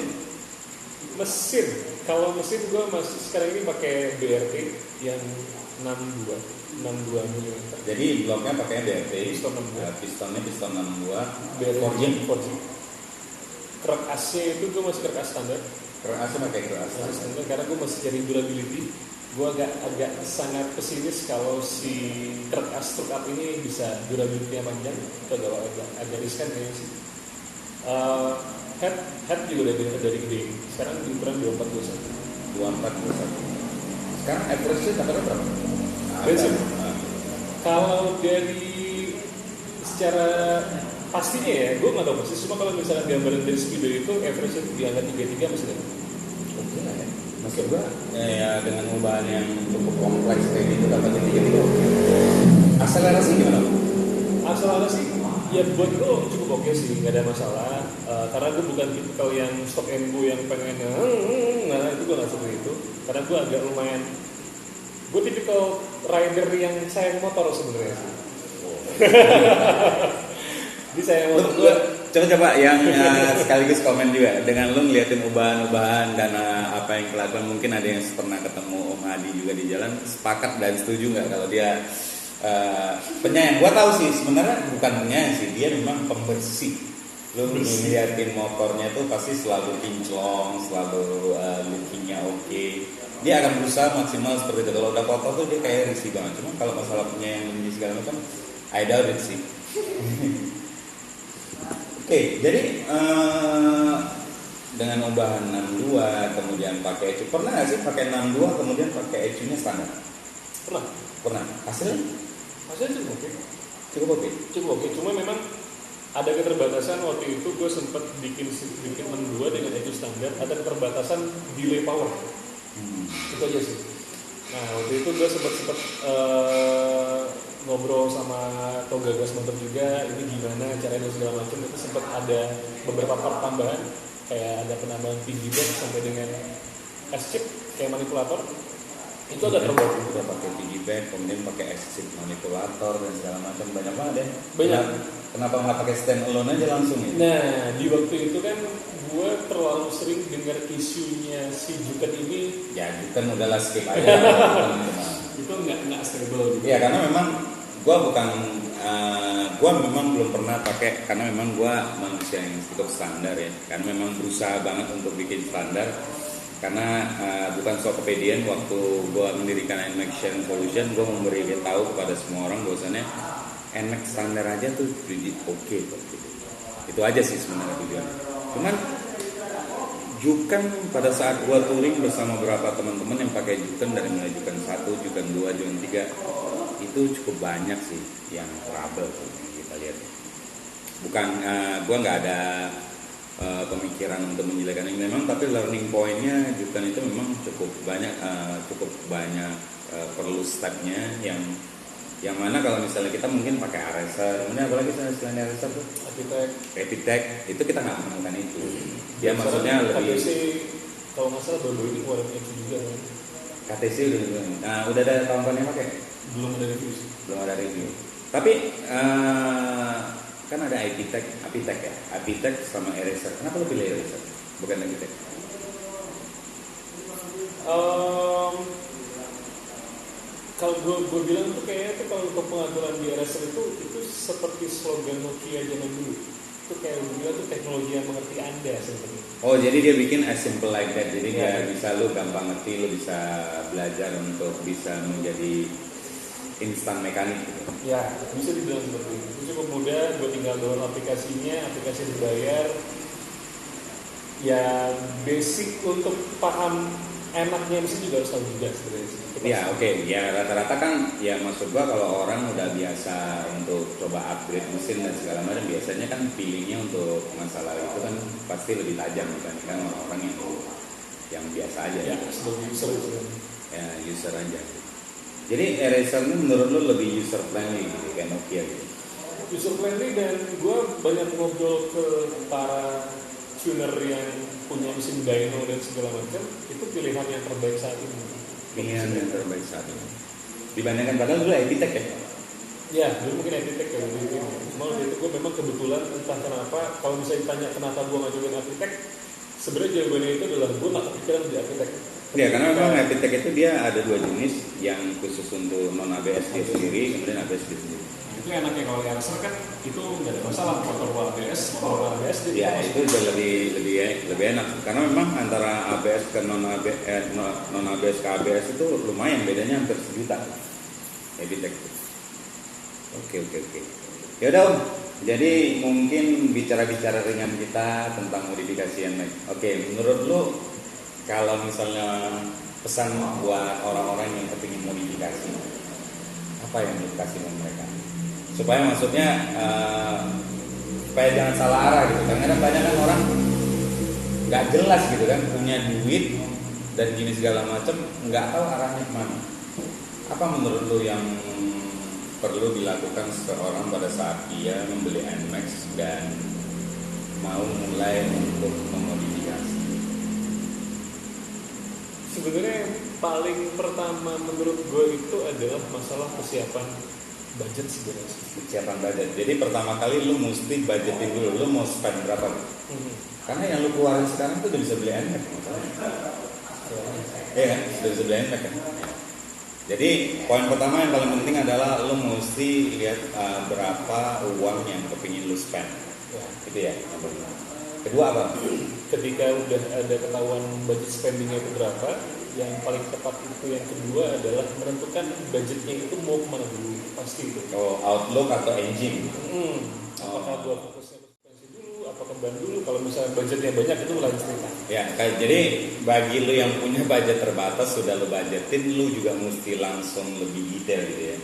Mesin, kalau mesin gue masih sekarang ini pakai BRT yang 62 mm. Jadi bloknya pakai BRT, Piston 62. pistonnya piston 62, BRT forging. Kerak asnya itu gue masih kerak as standar. Keras AC pakai keras. Standar karena gue masih cari durability. Gue agak sangat pesimis kalau si kerak as truk up ini bisa durability-nya panjang. Itu agak riskan kayaknya sih. Head juga dari gede. Sekarang ukuran 24 Sekarang average-nya katakan berapa? Bensin. Kalau dari secara pastinya ya, gue nggak tahu persis. Cuma kalau misalnya gambaran dari speedo itu average itu di angka 33 masih ada. Oke lah ya. Maksud gua ya dengan perubahan yang cukup kompleks kayak gitu dapat gitu. Akselerasi gimana? Akselerasi ya buat gue cukup oke sih, nggak ada masalah. Karena gue bukan tipikal yang stop and go yang pengen nah itu gue nggak seperti itu. Karena gue agak lumayan, gue tipikal rider yang sayang motor sebenarnya sih. Jadi sayang motor gue. Coba yang sekaligus komen juga dengan lu ngeliatin ubahan-ubahan dan apa yang kelakuan. Mungkin ada yang pernah ketemu Om Adi juga di jalan, sepakat dan setuju nggak kalau dia penyayang? Gua tahu sih sebenarnya bukan penyayang sih, dia memang pembersih. Lu ngeliatin motornya tuh pasti selalu kinclong, selalu lookingnya oke. Dia akan berusaha maksimal seperti itu. Kalau udah kotor tuh dia kayak risih banget. Cuma kalau masalah penyayang ini segala macam, I doubt it sih. Oke, jadi dengan ubahan 62 kemudian pakai ECU, pernah nggak sih pakai 62 kemudian pakai ECU-nya standar? Pernah. Hasilnya cukup oke. Cukup oke. Cuma memang ada keterbatasan waktu itu gue sempat bikin 62 dengan ECU standar, ada keterbatasan delay power. Itu aja sih. Nah waktu itu gue sempat ngobrol sama Toga Gas Motor juga, ini gimana caranya segala macam. Itu sempat ada beberapa part tambahan, kayak ada penambahan piggyback sampai dengan S-chip kayak manipulator. Itu ada terbuat juga pakai piggyback, kemudian pakai S-chip manipulator dan segala macam, banyak banget ya. Banyak. Kenapa nggak pakai stand alone aja langsung ya? Nah di waktu itu kan gue terlalu sering dengar isunya si Juken ini. Ya Juken udahlah skip aja. Itu nggak stable gitu. Ya karena memang gue memang belum pernah pakai, karena memang gue manusia yang cukup standar ya, karena memang berusaha banget untuk bikin standar, karena bukan soal kepedean. Waktu gue mendirikan NMAX Sharing Solution, gue memberitahu kepada semua orang bahwasannya NMAX standar aja tuh oke kok gitu. Itu aja sih sebenarnya tujuannya. Cuman Juken pada saat gua touring bersama beberapa teman-teman yang pakai Juken, dari mulai Juken 1, Juken 2, Juken 3, itu cukup banyak sih yang trouble kita lihat. Bukan gua nggak ada pemikiran untuk menjelekan ini memang, tapi learning point-nya Juken itu memang cukup banyak perlu stepnya yang mana kalau misalnya kita mungkin pakai Araser, kemudian apalagi selain Araser tuh Epitech, itu kita nggak menemukan itu. Dia maksudnya lebih KTC kalau nggak salah baru ini keluarin itu juga kan. KTC udah ada tahun-tahunnya pakai? Belum ada review sih. Belum ada review. Tapi kan ada Epitech ya, Epitech sama Araser. Kenapa lo pilih Araser bukan Epitech? Kalau gue bilang tuh kayaknya tuh kalau untuk pengaturan di Araser itu seperti slogan Nokia zaman dulu. Itu kayak gue bilang tuh teknologi yang mengerti Anda seperti. Oh jadi dia bikin as simple like that. Jadi nggak bisa lu gampang ngerti, lu bisa belajar untuk bisa menjadi instan mekanik gitu. Ya bisa dibilang seperti itu. Itu cukup mudah, gue tinggal download aplikasinya, aplikasi berbayar. Ya basic untuk paham enaknya mesin juga harus tahu juga sebenarnya. Ya oke, ya rata-rata kan ya maksud gua kalau orang udah biasa untuk coba upgrade mesin dan segala macam biasanya kan feelingnya untuk masalah itu kan pasti lebih tajam dibandingkan orang-orang yang biasa aja ya. Sebagai user itu. Ya user aja. Jadi eraser ini menurut lu lebih user friendly gitu kayak Nokia gitu. User friendly dan gue banyak ngobrol ke para tuner yang punya mesin dyno dan segala macam, itu pilihan yang terbaik saat ini. Pilihan yang terbaik saat ini. Dibandingkan padahal dulu Epitech ya? Ya, dulu mungkin Epitech ya waktu itu. Cuma waktu itu gue memang kebetulan entah kenapa, kalau misalnya ditanya kenapa gue ngajuin Epitech, sebenarnya jawabannya itu adalah gue nggak kepikiran di Epitech. Ya, karena memang Epitech itu dia ada dua jenis, yang khusus untuk non ABS dia sendiri, kemudian ABS dia sendiri. Itu enaknya kalau Eraser kan itu nggak ada masalah motor ABS, motor ABS ya itu udah lebih enak karena memang antara ABS ke non ABS ke ABS itu lumayan bedanya hampir 1 juta. Epitech. Oke. Ya udah Om. Jadi mungkin bicara-bicara ringan kita tentang modifikasi NMAX. Oke, menurut lu kalau misalnya pesan buat orang-orang yang kepingin modifikasi, apa yang lu kasih ke mereka? Supaya maksudnya supaya jangan salah arah gitu. Karena banyak kan orang nggak jelas gitu kan, punya duit dan gini segala macam, nggak tahu arahnya kemana. Apa menurut lu yang perlu dilakukan seseorang pada saat dia membeli NMAX dan mau mulai untuk memodifikasi? Sebenarnya paling pertama menurut gue itu adalah masalah persiapan budget sebenarnya. Persiapan budget. Jadi pertama kali lu mesti budgetin dulu, lu mau spend berapa? Karena yang lu keluarin sekarang tuh udah bisa beli NMAX. Iya kan? Udah bisa beli NMAX kan? Jadi poin pertama yang paling penting adalah lu mesti lihat berapa uang yang kepingin lu spend. Itu ya. Kedua apa? Ketika udah ada ketahuan budget spendingnya itu berapa, yang paling tepat itu yang kedua adalah menentukan budgetnya itu mau kemana dulu, pasti itu. Oh, outlook atau engine? Apakah gua fokusnya ke suspensi dulu, apakah ban dulu? Kalau misalnya budgetnya banyak itu lain cerita. Ya, jadi bagi lu yang punya budget terbatas sudah lu budgetin, lu juga mesti langsung lebih detail gitu ya.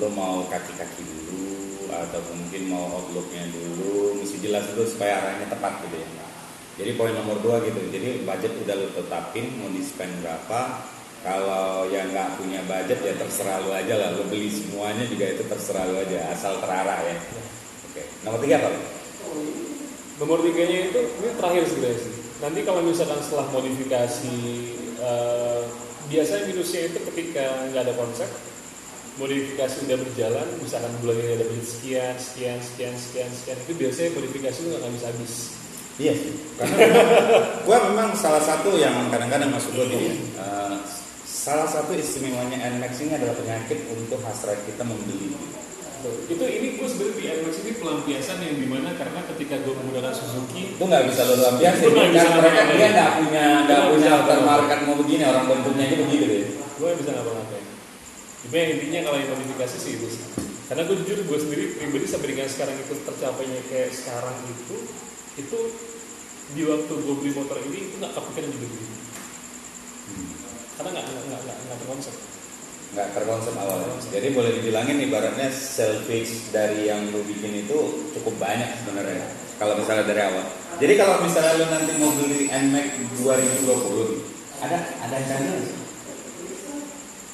Lu mau kaki-kaki dulu atau mungkin mau outlooknya dulu, mesti jelas dulu supaya arahnya tepat gitu ya. Jadi poin nomor 2 gitu. Jadi budget udah lu tetapin mau di spend berapa. Kalau yang nggak punya budget ya terserah lu aja lah. Lu beli semuanya juga itu terserah lu aja, asal terarah ya. Oke. Nomor 3 apa? Nomor 3-nya itu ini terakhir sebenarnya sih. Nanti kalau misalkan setelah modifikasi, biasanya minusnya itu ketika nggak ada konsep. Modifikasi udah berjalan, misalkan bulan ini ada budget sekian, itu biasanya modifikasi itu nggak habis. Iya sih. Karena gue memang salah satu yang kadang-kadang masuk gue gini. Salah satu istimewanya NMAX ini adalah penyakit untuk hasrat kita membeli. Ini gue sebenarnya di NMAX ini pelampiasan yang dimana karena ketika gue menggunakan Suzuki itu nggak bisa lo lampiasin. Karena mereka dia nggak punya aftermarket mau begini, orang bentuknya aja begitu deh. Gue bisa ngapa-ngapain. Tapi yang intinya kalau yang modifikasi sih itu sih. Karena gue jujur gue sendiri pribadi sampai dengan sekarang itu tercapainya kayak sekarang itu di waktu gue beli motor ini itu nggak kepikiran juga begini. Karena nggak terkonsep. Nggak terkonsep awalnya. Jadi boleh dibilangin ibaratnya salvage dari yang lu bikin itu cukup banyak sebenarnya. Kalau misalnya dari awal. Jadi kalau misalnya lu nanti mau beli NMAX 2020, ada channel sih.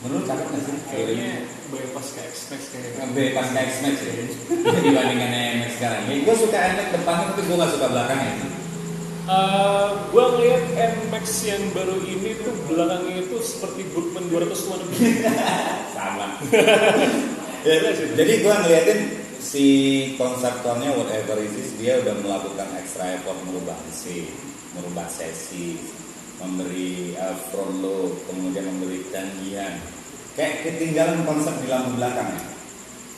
Menurut cakep nggak sih? Kayaknya bypass ke X-Max kayaknya. Bypass ke X-Max ya. Dibandingkan NMAX sekarang. Ya, gue suka NMAX depannya tapi gue nggak suka belakangnya. Gue ngeliat NMAX yang baru ini tuh belakangnya itu seperti Burgman 200 lebih. Sama. Ya, jadi gue ngeliatin si konseptornya whatever it is, dia udah melakukan extra effort merubah mesin, merubah sesi, memberi front load, kemudian memberi tanggihan. Kayak ketinggalan konsep di lampu belakang ya.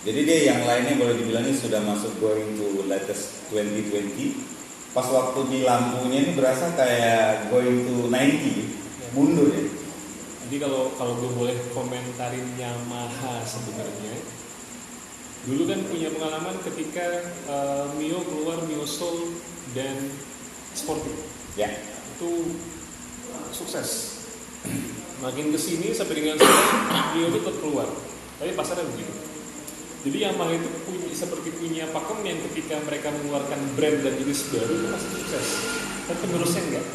Jadi dia yang lainnya boleh dibilang ini sudah masuk going to latest 2020. Pas waktu di lampunya ini berasa kayak going to 90, mundur ya. Jadi kalau gue boleh komentarin Yamaha sebenarnya, dulu kan punya pengalaman ketika Mio keluar Mio Soul dan Sporty. Ya. Itu sukses. Makin kesini sampai dengan sekarang dia itu tetap keluar, tapi pasarnya begitu. Jadi Yamaha itu seperti punya pakem yang ketika mereka mengeluarkan brand dan jenis baru itu pasti sukses, tapi penerusnya enggak.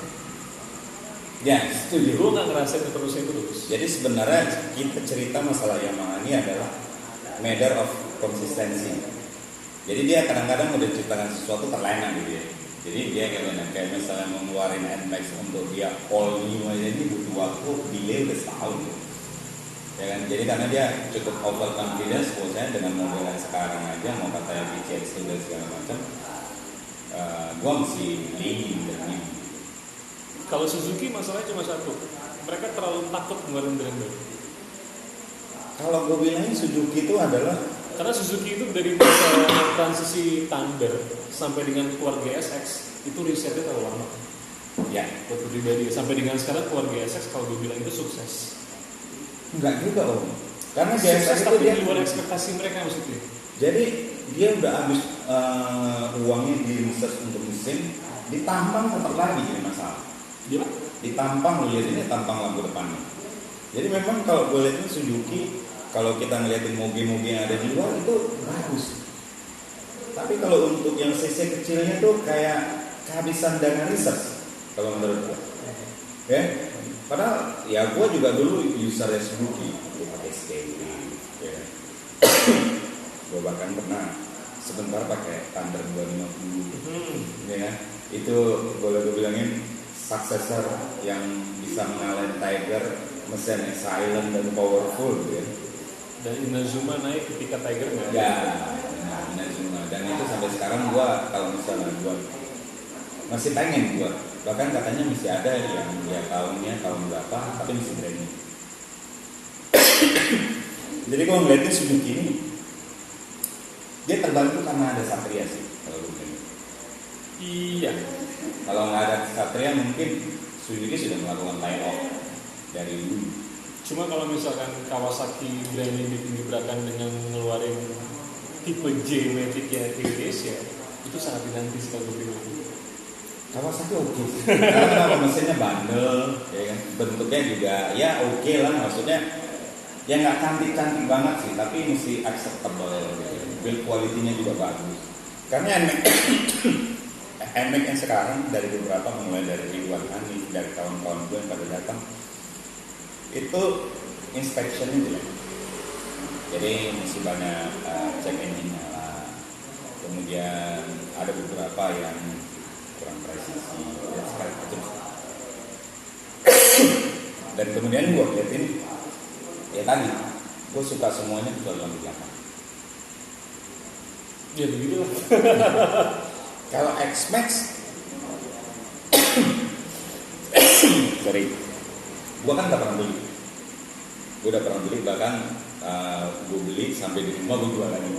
Ya, setuju. Gue nggak ngerasain penerusnya itu terus. Jadi sebenarnya kita cerita masalah Yamaha ini adalah matter of konsistensi. Jadi dia kadang-kadang udah ciptakan sesuatu terlena gitu ya. Jadi dia kayak misalnya mengeluarin NMAX untuk dia all new aja ini butuh waktu delay udah setahun. Ya kan? Jadi karena dia cukup overconfidence, maksudnya dengan mobil yang sekarang aja mau katanya PCX dan segala macam, gua mesti leading dan ini. Kalau Suzuki masalahnya cuma satu, mereka terlalu takut ngeluarin brand baru. Kalau gue bilangin Suzuki itu adalah Karena Suzuki itu dari masa transisi Thunder sampai dengan keluar GSX itu risetnya terlalu lama. ya Buat pribadi sampai dengan sekarang keluar GSX kalau gue bilang itu sukses. enggak juga om. Karena Sukses GSX itu tapi dia di luar ekspektasi mereka maksudnya. jadi dia udah habis uangnya di research untuk mesin, ditampang tetap lagi jadi masalah. Dia Ditampang lo lihat ini tampang lampu depannya. Jadi memang kalau gue lihat Suzuki, kalau kita ngeliatin mobil-mobil yang ada di luar itu bagus. Tapi kalau untuk yang cc kecilnya tuh kayak kehabisan dana research kalau menurut gue. Ya, padahal ya gue juga dulu user Suzuki, gue pakai SKW, ya. Gue bahkan pernah sebentar pakai Thunder 250, ya. Itu boleh gue bilangin successor yang bisa mengalahkan Tiger, mesinnya silent dan powerful, ya. dan Inazuma naik ketika Tiger nggak ada. Ya, Inazuma. Dan itu sampai sekarang gua kalau misalnya gua masih pengen gua, bahkan katanya masih ada yang dia tahun berapa, tapi masih brand new. Jadi gua ngeliatnya Suzuki ini dia terbantu karena ada Satria sih kalau gue bilang. Iya. Kalau nggak ada Satria mungkin Suzuki sudah melakukan line off dari dulu. Cuma kalau misalkan Kawasaki branding digebrakan dengan ngeluarin tipe J Matic ya di Indonesia, itu sangat dinanti sekali begitu. Kawasaki oke. Karena mesinnya bandel, ya kan? Bentuknya juga ya oke lah, maksudnya ya nggak cantik-cantik banget sih, tapi mesti acceptable gitu. Build quality-nya juga bagus. Karena NMAX yang sekarang dari beberapa mulai dari Ridwan Hanif, dari tahun-tahun gue yang pada datang itu inspection-nya jelek. Jadi mesti banyak cek engine-nya lah. Kemudian ada beberapa yang kurang presisi dan segala macam. Dan kemudian gue liatin ya tadi gue suka semuanya kecuali lampu belakang. Ya begitu lah. Kalau X-Max sorry, gue kan gak pernah beli. Gue udah pernah beli, bahkan gue beli sampai di rumah gue jual lagi.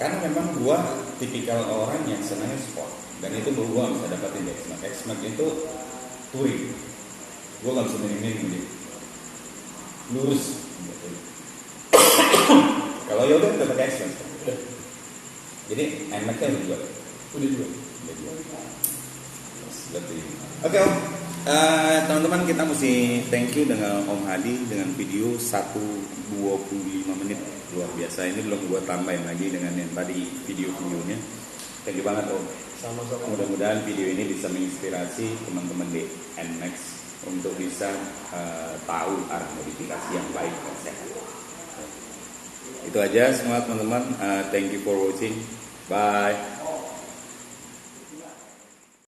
Karena memang gue tipikal orang yang senangnya sport, dan itu gue gak bisa dapetin di X-Max. X-Max itu touring, gue gak bisa miring-miring, lurus. Kalau yaudah udah pakai X-Max. Jadi NMAX-nya udah jual. Udah juga. Oke Om, teman-teman kita mesti thank you dengan Om Hadi dengan video 1:25 menit luar biasa. Ini belum gue tambahin lagi dengan yang tadi video-videonya. Thank you banget Om. Sama-sama. Mudah-mudahan video ini bisa menginspirasi teman-teman di NMAX untuk bisa tahu arah modifikasi yang baik dan sehat. Itu aja semua teman-teman. Thank you for watching. Bye.